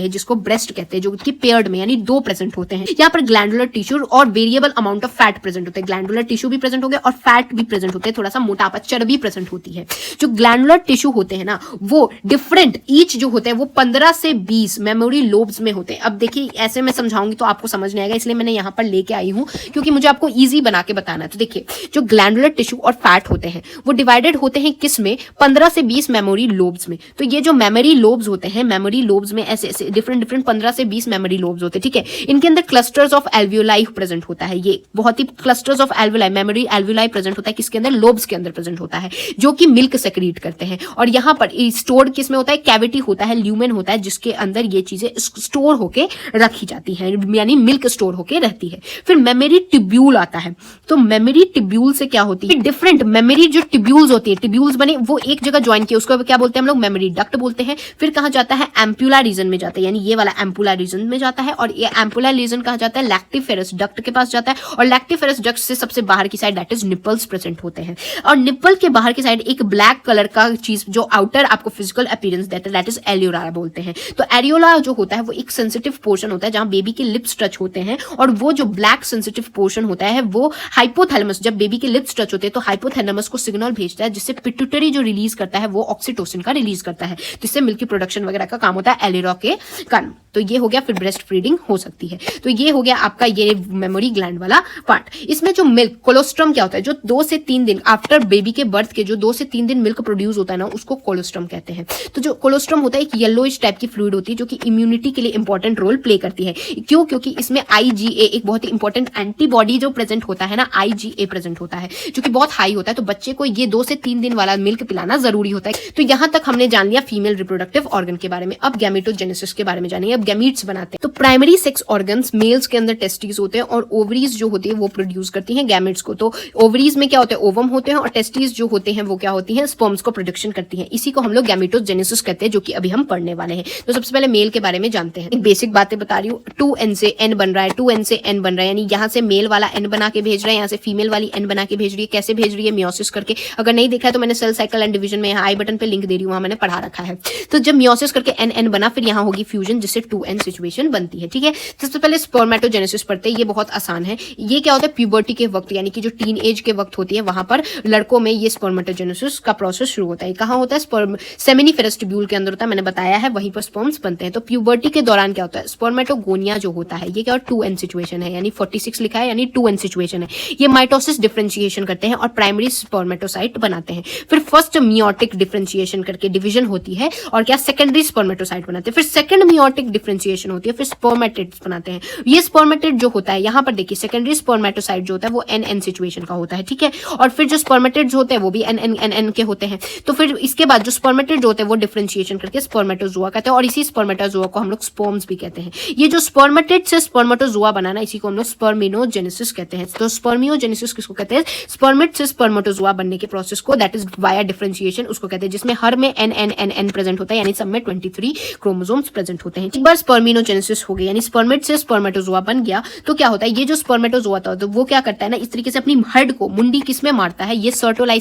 है जिसको ब्रेस्ट कहते हैं, जो कि पेयर्ड में यानी दो प्रेजेंट होते हैं। यहाँ पर ग्लैंडुलर टिश्यू और variable amount of fat present होते हैं। ग्लैंडुलर टिश्यू भी प्रेजेंट हो गया और फैट भी प्रेजेंट होते हैं, थोड़ा सा मोटापा चर्बी प्रेजेंट होती है। जो ग्लैंडुलर टिश्यू होते हैं ना, वो डिफरेंट ईच जो होते हैं वो 15 से 20 मेमोरी लोब्स में होते हैं। अब देखिए ऐसे मैं समझाऊंगी तो आपको समझ नहीं आएगा, इसलिए मैंने यहाँ पर लेके आई हूँ क्योंकि मुझे आपको इजी बना के बताना है। तो देखिए जो ग्लैंडुलर टिश्यू और फैट होते हैं वो डिवाइडेड होते हैं किस में, 15 से 20 मेमोरी लोब्स में। तो ये जो मेमोरी लोब्स होते हैं, मेमोरी लोब्स में ऐसे ऐसे डिफरेंट 15 से 20 मेमोरी लोब्स होते हैं, ठीक है। इनके अंदर क्लस्टर्स ऑफ एल्वियोलाई प्रेजेंट होता है, ये बहुत ही clusters of alveoli, mammary alveoli present होता है, किसके अंदर, लोब्स के अंदर प्रेजेंट होता है, जो कि मिल्क सेक्रीट करते हैं। और यहाँ पर स्टोर्ड किसमें होता है, कैविटी होता है, ल्यूमेन होता है, जिसके अंदर ये चीजें स्टोर होके रखी जाती है, यानी मिल्क स्टोर होके रहती है। फिर मेमोरी ट्यूब्यूल आता है। तो मेमोरी ट्यूब्यूल से क्या होती है, डिफरेंट मेमोरी जो ट्यूब्यूल्स होती है, ट्यूब्यूल्स बने वो एक जगह ज्वाइन किए, उसको क्या बोलते हैं हम लोग, मेमोरी डक्ट बोलते हैं। फिर कहा जाता है एम्पुला रीजन में जाता है, यानी ये वाला एम्पुला रीजन में जाता है, और ये एम्पुला रीजन कहा जाता है लैक्टिफेरस डक्ट के पास जाता है, और लैक्टिफेरस डक्ट से सबसे बाहर की side that is nipples present होते हैं। और निपल के बाहर की साइड एक ब्लैक कलर का चीज जो आउटर आपको फिजिकल अपीयरेंस देता है, दैट इज एरियोला बोलते हैं। तो एरियोला जो होता है वो एक सेंसिटिव पोर्शन होता है जहां बेबी के लिप्स टच होते हैं, और वो जो ब्लैक सेंसिटिव पोर्शन होता है वो हाइपोथैलेमस, जब बेबी के लिप्स टच होते हैं तो हाइपोथैलेमस को सिग्नल भेजता है, जिससे पिट्यूटरी जो रिलीज करता है वो ऑक्सीटोसिन का रिलीज करता है, जिससे मिल्क की प्रोडक्शन वगैरह का काम होता है एलिरा के कारण। तो ये हो गया, फिर ब्रेस्ट फीडिंग हो सकती है। तो ये हो गया आपका ये मेमोरी ग्लैंड वाला पार्ट। इसमें जो मिल्क कोलोस्ट्रम क्या होता है, जो 2 से 3 दिन आफ्टर बेबी के बर्थ के जो 2 से 3 दिन मिल्क प्रोड्यूस होता है ना, उसको कोलोस्ट्रम कहते हैं। तो जो कोलोस्ट्रम होता है एक येलोइश टाइप की फ्लूइड होती है जो कि इम्यूनिटी के लिए इंपॉर्टेंट रोल प्ले करती है। क्यों, क्योंकि इसमें IgA एक बहुत ही इंपॉर्टेंट एंटीबॉडी जो प्रेजेंट होता है ना, IgA प्रेजेंट होता है जो कि बहुत हाई होता है। तो बच्चे को ये 2 से 3 दिन वाला मिल्क पिलाना जरूरी होता है। तो यहां तक हमने जान लिया फीमेल रिप्रोडक्टिव ऑर्गन के बारे में। अब गैमेटोजेनेसिस के बारे में जानेंगे। अब गैमीट्स बनाते हैं। तो प्राइमरी सेक्स ऑर्गन्स मेल्स के अंदर टेस्टिस होते हैं, और ओवरीज जो होती है वो प्रोड्यूस करती हैं गैमेट्स को। तो ओवरीज में क्या होते हैं, ओवम होते हैं, और टेस्टिस जो होते हैं वो क्या होती हैं, स्पर्म्स को प्रोडक्शन करती हैं। इसी को हम लोग गैमेटोजेनेसिस कहते हैं, जो कि अभी हम पढ़ने वाले हैं। तो सबसे पहले मेल के बारे में जानते हैं। एक बेसिक बातें बता रही हूँ। 2n से n बन रहा है, 2n से n बन रहा है, यानी यहाँ से मेल वाला n बना के भेज रहा है, यहाँ से फीमेल वाली n बना के भेज रही है। कैसे भेज रही है, मियोसिस करके। अगर नहीं देखा है तो मैंने सेल साइकिल एंड डिवीजन में यहाँ आई बटन पे लिंक दे रही हूँ, वहां मैंने पढ़ा रखा है। तो जब मियोसिस करके एन बना, फिर यहाँ होगी फ्यूजन जिससे 2n सिचुएशन बनती है। ठीक है, सबसे पहले स्पर्मेटोजेनेसिस पढ़ते हैं, ये बहुत आसान है। ये क्या होता है, प्यूबर्टी के वक्त यानी कि जो टीन एज के वक्त होती है वहां पर लड़कों में ये स्पर्मेटोजेनेसिस का प्रोसेस शुरू होता है। कहाँ होता है, सेमिनिफेरस ट्यूब्यूल के अंदर होता है, मैंने बताया है, वहीं पर स्पर्म्स बनते हैं। तो प्यूबर्टी के दौरान क्या होता है, स्पर्मेटोगोनिया जो होता है ये क्या, 2n सिचुएशन है, यानी 46 लिखा है, यानी 2n सिचुएशन है। ये माइटोसिस डिफरेंशिएशन करते हैं और प्राइमरी स्पर्मेटोसाइट बनाते हैं। फिर फर्स्ट मियोटिक डिफरेंशिएशन करके डिवीजन होती है और क्या, सेकेंडरी स्पर्मेटोसाइट बनाते हैं। फिर सेकंड मियोटिक डिफरेंशिएशन होती है, फिर स्पर्मेटिड्स बनाते हैं। ये स्पर्मेटिड जो होता है, यहाँ पर देखिए सेकेंडरी स्पर्मेटोसाइट जो होता है वो एन सिचुएशन का होता है। ठीक है, और फिर जो स्पर्मेटिड्स होते हैं वो भी एन के होते हैं। तो फिर इसके बाद जो स्पर्मेटिड जो होते हैं वो डिफरेंशिएशन करके स्पर्मेटोजोआ कहते हैं, और इसी स्पर्मेटोजोआ को हम लोग स्पर्म्स भी कहते हैं। ये जो स्पर्मेटिड से स्पर्मेटोजोआ बनाना, इसी को हम लोग स्पर्मिनोजेनेसिस कहते हैं। तो स्पर्मियोजेनेसिस किसको कहते हैं, स्पर्मेट से स्पर्मेटोजोआ बनने के प्रोसेस को, दैट इज वाया डिफरेंशिएशन, उसको कहते हैं, जिसमें हर में एन प्रेजेंट होता है, यानी सब में 23 क्रोमोसोम्स प्रेजेंट होते हैं। एक बार स्पर्मिनोजेनेसिस हो गई, यानी स्पर्मेट से स्पर्मेटोजोआ बन गया, तो क्या होता है, ये जो स्पर्मेटोजोआ था तो वो क्या करता है ना, इस तरीके से अपनी हेड को, मुंडी किसमें मारता है, ये सर्टोलाई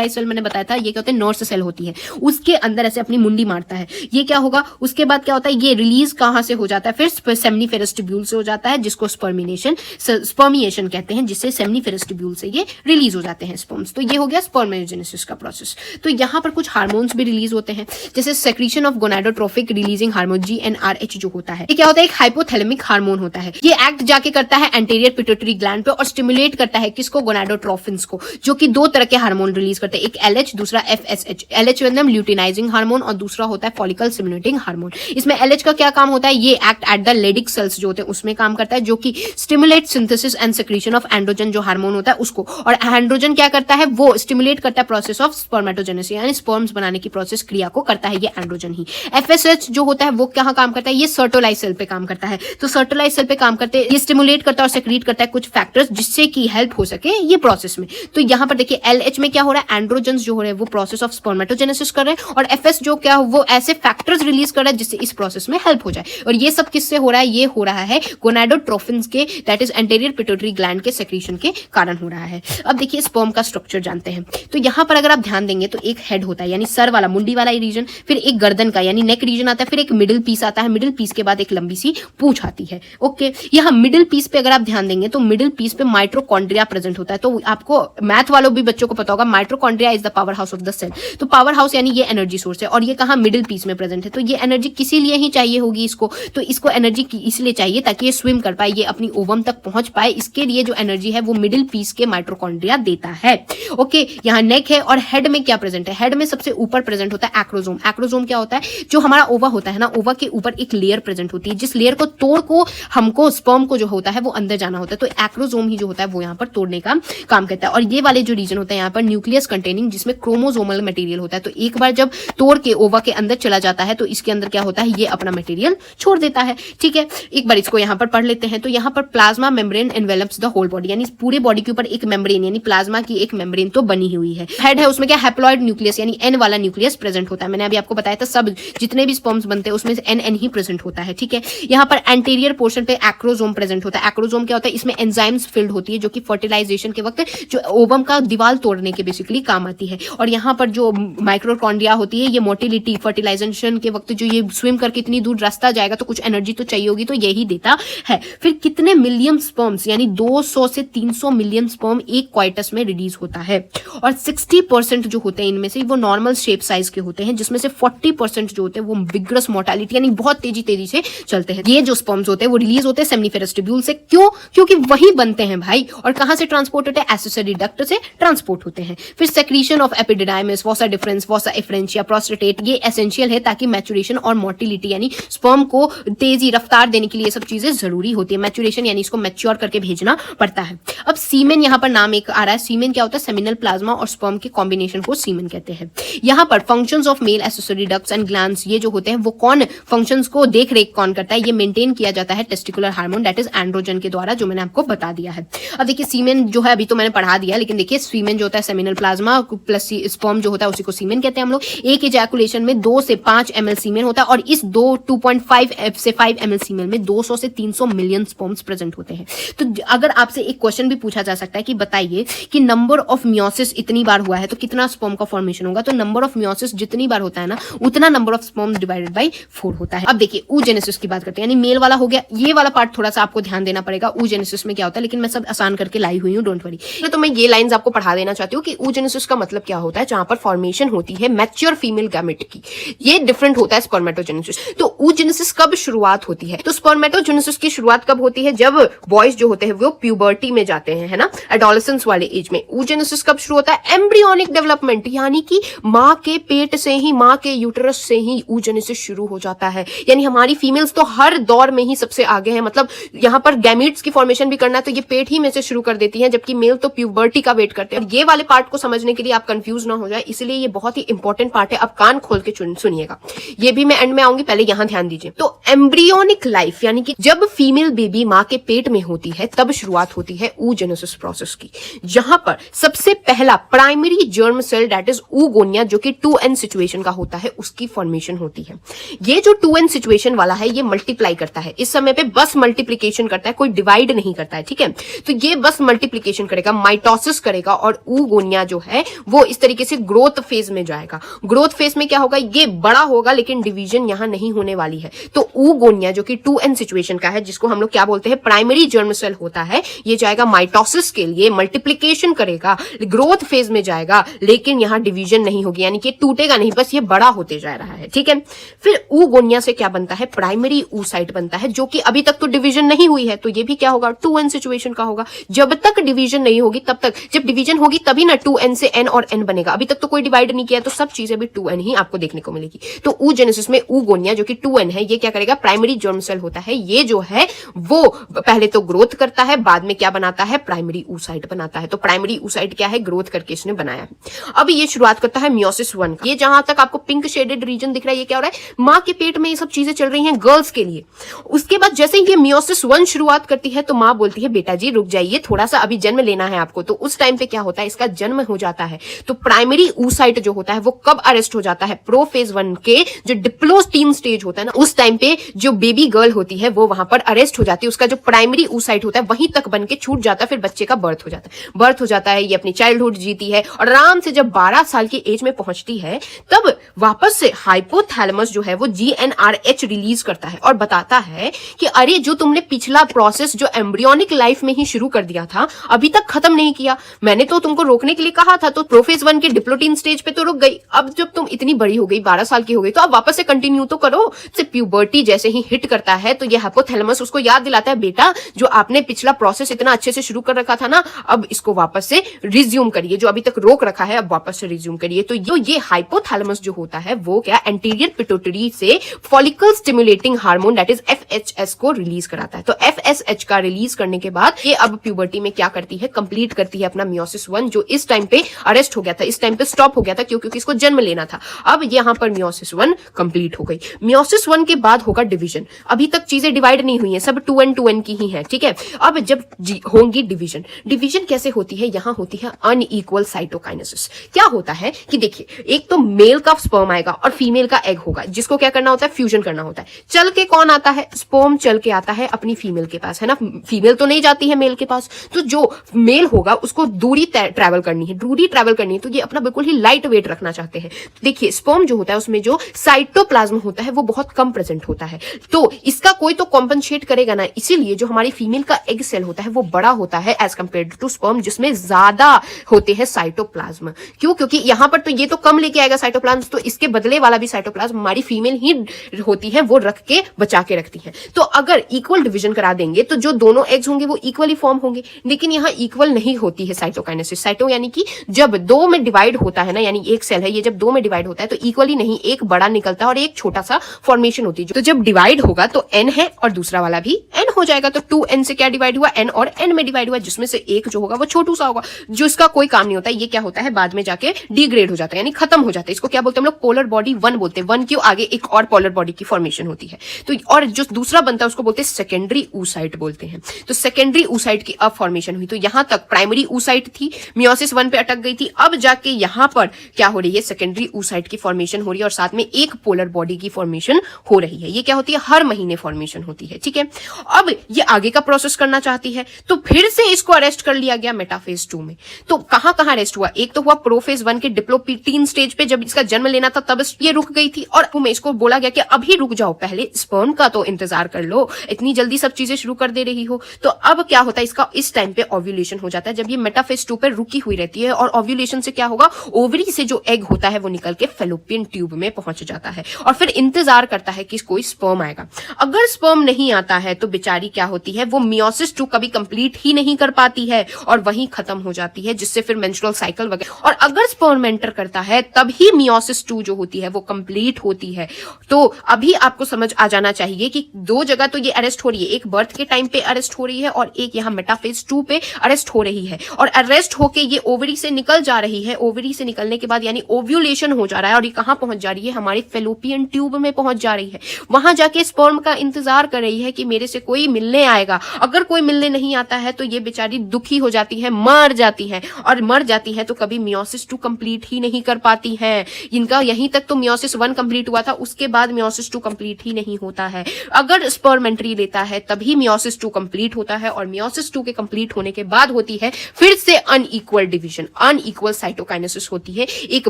सेल मैंने बताया था, ये क्या होता है, नर्स सेल होती है, उसके अंदर ऐसे अपनी मुंडी मारता है। ये क्या होगा, उसके बाद क्या होता है, ये रिलीज कहां से हो जाता है, फिर सेमिनिफेरस ट्यूब्यूल से हो जाता है, जिसको स्पर्मिएशन कहते हैं, जिससे सेमिनिफेरस ट्यूब्यूल से ये रिलीज हो जाते हैं स्पर्म्स। तो ये हो गया स्पर्मियोजेनेसिस का प्रोसेस। तो यहाँ पर कुछ हार्मोन्स भी रिलीज होते हैं, जैसे secretion of gonadotrophic releasing hormone GnRH जो होता है, ये क्या होता है, एक हाइपोथैलेमिक हार्मोन होता है। ये एक्ट जाके करता है एंटीरियर पिट्यूटरी ग्लैंड पे और स्टिमुलेट करता है किसको, गोनाडोट्रोफिन्स को, जो कि दो तरह के हार्मोन रिलीज करते हैं, एक LH दूसरा FSH। LH मतलब ल्यूटिनाइजिंग हार्मोन और दूसरा होता है फॉलिकल स्टिमुलेटिंग हार्मोन। इसमें LH का क्या काम होता है, ये act at the Leydig cells जो होते हैं उसमें काम करता है, जो कि stimulate synthesis and secretion of androgen जो हार्मोन होता है उसको, और एंड्रोजन क्या करता है, वो स्टिमुलेट करता है प्रोसेस ऑफ स्पर्मेटोजेनेसिस, यानी स्पर्म्स बनाने की प्रोसेस क्रिया को करता है ये एंड्रोजन ही। FSH जो होता है वो कहाँ काम करता है, ये सर्टोलाई सेल पे काम करता है। तो सर्टोलाई सेल पे काम करते हैं, ये स्टिमुलेट करता है और सेक्रीट करता है कुछ फैक्टर्स जिससे कि हेल्प हो सके ये प्रोसेस में। तो यहाँ पर देखिए LH में क्या हो रहा है, एंड्रोजन जो हो रहे हैं वो प्रोसेस ऑफ स्पर्मेटोजेनेसिस कर रहे हैं, और FS जो क्या वो ऐसे फैक्टर्स रिलीज कर रहा है जिससे इस प्रोसेस में हेल्प हो जाए। और ये सब किससे हो रहा है, ये हो रहा है गोनाडोट्रोफिन्स के, that is anterior pituitary gland के सेक्रीशन के कारण हो रहा है। अब देखिए स्पर्म का स्ट्रक्चर जानते हैं। तो यहाँ पर अगर आप ध्यान देंगे तो एक हेड होता है, यानी सर वाला, मुंडी वाला रीजन, फिर एक गर्दन का यानी नेक रीजन आता है, फिर एक मिडिल पीस आता है, मिडिल पीस के बाद एक लंबी सी पूंछ आती है। ओके, यहाँ मिडिल पीस पे अगर आप ध्यान देंगे तो मिडिल पीस पे माइटोकॉन्ड्रिया प्रेजेंट होता है। तो आपको मैथ वालों भी बच्चों को पता होगा, mitochondria is the power house of the cell. तो पावर हाउस यानी ये एनर्जी सोर्स है, और ये कहाँ, मिडिल पीस में प्रेजेंट है। तो ये एनर्जी किसी लिए ही चाहिए होगी इसको, तो इसको एनर्जी इसलिए चाहिए ताकि ये स्विम कर पाए, ये अपनी ओवम तक पहुंच पाए। इसके लिए जो एनर्जी है वो मिडिल पीस के माइटोकॉन्ड्रिया देता है। ओके, यहाँ नेक है, और हेड में क्या प्रेजेंट है, हेड में सबसे ऊपर प्रेजेंट होता है एक्रोसोम। एक्रोसोम क्या होता है, जो हमारा ओवा होता है ना, ओवा के ऊपर एक लेयर प्रेजेंट होती है, जिस लेयर को तोड़ को हमको स्पर्म को जो होता है वो अंदर जाना होता है। तो एक्रोसोम ही जो होता है वो यहाँ पर तोड़ने का काम करता है। और ये वाले जो रीजन होता है यहाँ पर न्यूक्लियस कंटेनिंग, जिसमें क्रोमोसोमल मटेरियल होता है। तो एक बार जब तोड़ के ओवा के अंदर चला जाता है तो इसके अंदर क्या होता है, ये अपना मटेरियल छोड़ देता है। ठीक है, एक बार इसको यहाँ पर पढ़ लेते हैं। तो यहाँ पर plasma membrane envelops the whole body, यानी पूरे बॉडी के ऊपर एक मेम्ब्रेन यानी प्लाज्मा की एक मेम्ब्रेन तो बनी हुई है। हेड है, उसमें क्या हैप्लॉइड न्यूक्लियस यानी N वाला न्यूक्लियस प्रेजेंट होता है। मैंने अभी आपको बताया था सब जितने भी स्पर्म्स बनते हैं उसमें N ही प्रेजेंट होता है। ठीक है, यहाँ पर एंटीरियर पोर्शन पे एक्रोसोम प्रेजेंट होता है। एक्रोसोम क्या होता है, इसमें एंजाइम्स फिल्ड होती है जो कि फर्टिलाइजेशन के वक्त जो ओवम का दीवार तोड़ने के बेसिकली काम आती है। और यहाँ पर जो माइक्रोकॉन्ड्रिया होती है, ये मोटिलिटी फर्टिलाइजेशन के वक्त जो ये स्विम करके इतनी दूर रास्ता जाएगा तो कुछ एनर्जी तो चाहिए होगी, तो यही देता है। फिर कितने मिलियन स्पर्म्स यानी 200 से 300 मिलियन स्पर्म एक क्वाइटस में रिलीज होता है, और 60% जो होते हैं इनमें से वो नॉर्मल शेप साइज के होते हैं, जिसमें से 40% जो होते हैं वो विग्रस मोर्टालिटी यानी बहुत तेजी से चलते हैं। ये जो स्पर्म्स होते हैं वो रिलीज होते हैं सेमिनिफेरस ट्यूब्यूल से। क्यों, क्योंकि वही बनते हैं भाई। और कहां से ट्रांसपोर्ट होते हैं, एक्सेसरी डक्ट से ट्रांसपोर्ट होते हैं। फिर secretion of epididymis, vasa deferens, vasa efferentia, prostate, ये एसेंशियल है ताकि मैचुरेशन और मोटिलिटी यानी स्पर्म को तेजी रफ्तार देने के लिए सब चीजें जरूरी होती है। मैचुरेशन यानी इसको मैच्योर करके भेजना पड़ता है। अब सीमेन यहाँ पर नाम एक आ रहा है। सीमेन क्या होता है, सेमिनल प्लाज्मा और स्पर्म के कॉम्बिनेशन को सीमेन कहते हैं। यहाँ पर functions of male accessory ducts and glands, ये जो होते हैं वो कौन फंक्शंस को देख रेख कौन करता है, ये मेंटेन किया जाता है testicular hormone that is androgen के द्वारा, जो मैंने आपको बता दिया है। अब देखिए सीमेन जो है अभी तो मैंने पढ़ा दिया, लेकिन देखिए सीमेन जो होता है सेमिनल प्लाज्मा प्लस स्पर्म जो होता है उसी को सीमेन कहते हैं हम लोग। एक इजैकुलेशन में 2 से 5 ml सीमेन होता है, और इस 2.5 से 5 ml सीमेन में 200 से 300 मिलियन स्पर्म्स प्रेजेंट होते हैं। तो अगर आपसे एक क्वेश्चन भी पूछा जा सकता है कि बताइए कि नंबर ऑफ मियोसिस इतनी बार हुआ है तो कितना उतना स्पर्म का फॉर्मेशन होगा। तो नंबर ऑफ मियोसिस जितनी बार होता है ना, उतना number of sperm divided by 4 होता है। अब देखिए oogenesis की बात करते हैं, यानी मेल वाला हो गया। ये वाला पार्ट थोड़ा सा आपको ध्यान देना पड़ेगा, oogenesis में क्या होता है, लेकिन मैं सब आसान करके लाई हुई हूँ, डोंट वरी। तो मैं ये लाइंस आपको पढ़ा देना चाहती हूँ कि oogenesis का मतलब क्या होता है, जहां पर फॉर्मेशन होती है मैच्योर फीमेल गैमेट की। ये डिफरेंट होता है स्पर्मेटोजेनेसिस। तो oogenesis कब शुरुआत होती है, तो स्पर्मेटोजेनेसिस की शुरुआत कब होती है, जब बॉयज जो होते हैं वो प्यूबर्टी में जाते हैं, है ना, एडोलेसेंस वाले एज में। oogenesis कब शुरू होता है, एम्ब्रियोनिक डेवलपमेंट, यानी कि माँ के पेट से ही, माँ के यूटरस से ही oogenesis शुरू हो जाता है। यानी हमारी फीमेल्स तो हर दौर में ही सबसे आगे है, मतलब यहाँ पर गैमीट्स की फॉर्मेशन भी करना है तो ये पेट ही में से शुरू कर देती हैं, जबकि मेल तो प्यूबर्टी का वेट करते हैं। और ये वाले पार्ट को समझने के लिए आप कंफ्यूज ना हो जाए, इसलिए ये बहुत ही इंपॉर्टेंट पार्ट है। अब कान खोल के सुनिएगा, ये भी मैं एंड में आऊंगी, पहले यहां ध्यान दीजिए। तो एम्ब्रियोनिक लाइफ, यानी कि जब फीमेल बेबी माँ के पेट में होती है तब शुरुआत होती है oogenesis प्रोसेस की, जहां पर सबसे पहला primary germ cell that is oogonia, जो कि 2n सिचुएशन का होता है, उसकी फॉर्मेशन होती है। ये जो 2n सिचुएशन वाला है ये मल्टीप्लाई करता है, इस समय पे बस मल्टीप्लीकेशन करता है, कोई डिवाइड नहीं करता है, ठीक है। तो ये बस मल्टीप्लीकेशन करेगा, माइटोसिस करेगा, और oogonia जो है वो इस तरीके से ग्रोथ फेज में जाएगा। ग्रोथ फेज में क्या होगा, ये बड़ा होगा लेकिन डिवीजन यहां नहीं होने वाली है। तो oogonia जो कि 2n सिचुएशन का है, जिसको हम लोग क्या बोलते हैं, प्राइमरी जर्म सेल होता है, ये जाएगा माइटोसिस के लिए, मल्टीप्लीकेशन करेगा, ग्रोथ फेज में जाएगा, लेकिन यहां डिवीजन नहीं होगी, यानी कि टूटेगा नहीं, बस ये बड़ा होते जा रहा है, ठीक है। फिर oogonia से क्या बनता है, प्राइमरी oocyte बनता है, जो कि अभी तक तो डिवीजन नहीं हुई है, तो ये भी क्या होगा, 2n सिचुएशन का होगा। जब तक डिवीजन नहीं होगी तब तक, जब डिवीजन होगी तभी ना 2n से n और n बनेगा। अभी तक तो कोई डिवाइड नहीं किया, तो सब चीजें भी 2n ही आपको देखने को मिलेगी। तो oogenesis में oogonia जो कि 2n है, ये क्या करेगा, प्राइमरी जर्म सेल होता है, ये जो है वो पहले तो ग्रोथ करता है, बाद में क्या बनाता है, प्राइमरी oocyte बनाता है। तो प्राइमरी oocyte क्या है, ग्रोथ करके इसने बनाया। अब ये शुरुआत करता है मियोसिस 1 का। ये जहां तक आपको पिंक शेडेड रीजन दिख रहा है, ये क्या हो रहा है, माँ के पेट में ये सब चीजें चल रही हैं गर्ल्स के लिए। उसके बाद जैसे ही ये मियोसिस 1 शुरुआत करती है तो माँ बोलती है बेटा जी रुक जाइए, थोड़ा सा अभी जन्म लेना है आपको। तो उस टाइम पे क्या होता है, इसका जन्म हो जाता है। तो प्राइमरी oocyte जो होता है वो कब अरेस्ट हो जाता है, प्रोफेज 1 के जो डिप्लोस्टीन स्टेज होता है ना, उस टाइम पे जो बेबी गर्ल होती है वो वहां पर अरेस्ट हो जाती है। उसका जो प्राइमरी oocyte होता है वहीं तक बन के छूट जाता है, फिर बच्चे का बर्थ हो जाता है। बर्थ हो जाता है, ये अपनी चाइल्डहुड जीती है, और आराम से जब 12 साल की एज में पहुंचती है तब वापस से हाइपोथैलेमस जो है वो GnRH रिलीज करता है और बताता है कि अरे जो तुमने पिछला प्रोसेस जो एम्ब्रियोनिक लाइफ में ही शुरू कर दिया था, अभी तक खत्म नहीं किया, मैंने तो तुमको रोकने के लिए कहा था। तो प्रोफेज 1 के डिप्लोटीन स्टेज पे तो रुक गई, अब जब तुम इतनी बड़ी हो गई, 12 साल की हो गई, तो अब वापस से कंटिन्यू तो करो। से प्यूबर्टी जैसे ही हिट करता है तो ये हाइपोथैलेमस उसको याद दिलाता है, बेटा जो आपने पिछला प्रोसेस इतना अच्छे से शुरू कर रखा था ना, अब इसको वापस से रिज्यूम करिए, जो अभी तक रोक रखा है अब वापस से रिज्यूम करिए। तो ये हाइपोथैलेमस जो होता है वो क्या, एंटीरियर पिट्यूटरी से follicle stimulating hormone that is FSH को रिलीज कराता है। तो FSH का रिलीज करने के बाद ये अब प्यूबर्टी में क्या करती है, कंप्लीट करती है अपना मियोसिस 1, जो इस टाइम पे अरेस्ट हो गया था, इस टाइम पे स्टॉप हो गया था क्योंकि इसको जन्म लेना था। अब यहां पर मियोसिस 1 कंप्लीट हो गई। मियोसिस 1 के बाद होगा डिवीजन। अभी तक चीजें डिवाइड नहीं हुई हैं, सब 2n की ही है, ठीक है। अब जब होंगी डिवीजन, डिवीजन कैसे होती है, यहां होती है अनइक्वल साइटोकाइनेसिस। क्या होता है कि देखिए, एक तो मेल का स्पर्म आएगा और फीमेल का एग होगा, जिसको क्या करना होता है, फ्यूजन करना होता है। चल के कौन आता है, स्पर्म चल के आता है अपनी फीमेल के पास, है ना, फीमेल तो नहीं जाती है मेल के पास। तो जो मेल होगा उसको दूरी ट्रैवल करनी है, दूरी ट्रैवल करनी है, तो ये अपना बिल्कुल ही लाइट वेट रखना चाहते हैं। देखिए स्पर्म जो होता है उसमें जो साइटोप्लाज्म होता है वो बहुत कम प्रेजेंट होता है, तो इसका कोई तो कॉम्पनसेट करेगा ना, इसीलिए जो हमारी फीमेल का एग सेल होता है वो बड़ा होता है एज कंपेयर टू स्पर्म, जिसमें ज्यादा होते हैं साइटोप्लाज्म। क्यों, क्योंकि यहां पर तो ये तो कम लेके आएगा साइटोप्लाज्म, तो इसके बदले वाला भी साइटोप्लाज्म हमारी फीमेल ही होती है, वो रख के बचा के रखती है। तो अगर इक्वल डिवीजन करा देंगे तो जो दोनों एग्स होंगे वो इक्वली फॉर्म होंगे, लेकिन यहाँ इक्वल नहीं होती है साइटोकाइनेसिस। साइटो यानी कि जब 2 में डिवाइड होता है ना, यानी एक सेल है ये जब 2 में डिवाइड होता है तो इक्वली नहीं, एक बड़ा निकलता है और एक छोटा सा फॉर्मेशन होती है। तो जब डिवाइड होगा तो n है और दूसरा वाला भी n हो जाएगा। तो 2n से क्या डिवाइड हुआ, n और n में डिवाइड हुआ, जिसमें से एक जो होगा वो छोटू सा होगा, जो इसका कोई काम नहीं होता है। ये क्या होता है, बाद में जाके डिग्रेड हो जाता है, यानी खत्म हो जाता है। इसको क्या बोलते हैं हम लोग, पोलर बॉडी 1 बोलते हैं। 1 के आगे एक और पोलर बॉडी की फॉर्मेशन होती है। तो और जो दूसरा बनता है उसको बोलते हैं सेकेंडरी oocyte बोलते हैं। तो सेकेंडरी oocyte की अब फॉर्मेशन हुई। तो यहां तक प्राइमरी oocyte थी, मियोसिस 1 पे अटक गई थी, अब जाके यहां पर क्या हो रही है, सेकेंडरी oocyte की फॉर्मेशन हो रही है और साथ में एक पोलर बॉडी की फॉर्मेशन हो रही है। ये क्या होती है, हर महीने फॉर्मेशन होती है, ठीक है। अब ये आगे का प्रोसेस करना चाहती है, तो फिर से इसको अरेस्ट कर लिया गया मेटाफेज 2 में। तो कहां कहां अरेस्ट हुआ, एक तो हुआ हुआ प्रोफेज 1 के डिप्लोप्टीन स्टेज पे, जब इसका जन्म लेना था तब ये रुक गई थी और में इसको बोला गया कि अभी रुक जाओ, पहले स्पर्म का तो इंतजार कर लो, इतनी जल्दी सब चीजें शुरू कर दे रही हो। तो अब क्या होता है, इसका इस टाइम पे ओव्यूलेशन हो जाता है, जब ये मेटाफेज 2 पे रुकी हुई रहती है। और ओव्यूलेशन से क्या होगा, ओवरी से जो एग होता है वो निकल के फेलोपियन ट्यूब में पहुंच जाता है और फिर इंतजार करता है कि कोई स्पर्म आएगा। अगर स्पर्म नहीं आता है तो बेचारी क्या होती है, वो मियोसिस 2 कभी कंप्लीट ही नहीं कर पाती है और वहीं खत्म हो जाती है, जिससे फिर मेंस्ट्रुअल साइकिल वगैरह। और अगर स्पर्म एंटर करता है तभी मियोसिस 2 जो होती है वो कंप्लीट होती है। तो अभी आपको समझ आ जाना चाहिए कि दो जगह तो ये अरेस्ट हो रही है, एक बर्थ के टाइम पे अरेस्ट हो रही है और एक यहाँ मेटाफेज 2 पे अरेस्ट हो रही है। और अरेस्ट होके ये ओवरी से निकल जा रही है, ओवरी से निकलने के बाद यानी ओव्यूलेशन हो जा रहा है और ये कहां पहुंच जा रही है, हमारे फेलोपियन ट्यूब में पहुंच जा रही है। वहां जाके स्पर्म का इंतजार कर रही है कि मेरे से कोई मिलने आएगा। अगर कोई मिलने नहीं आता है तो ये बेचारी दुखी हो जाती है, मर जाती है, और मर जाती है तो कभी मियोसिस 2 कंप्लीट ही नहीं कर पाती है। इनका यहीं तक तो मियोसिस 1 कंप्लीट हुआ था, उसके बाद मियोसिस 2 कंप्लीट ही नहीं होता है। अगर स्पर्म एंट्री लेता है तभी मियोसिस 2 कंप्लीट होता है और मियोसिस 2 के कंप्लीट होने के बाद होती है फिर से अनइक्वल डिवीजन, अनइक्वल साइटोकाइनेसिस होती है। एक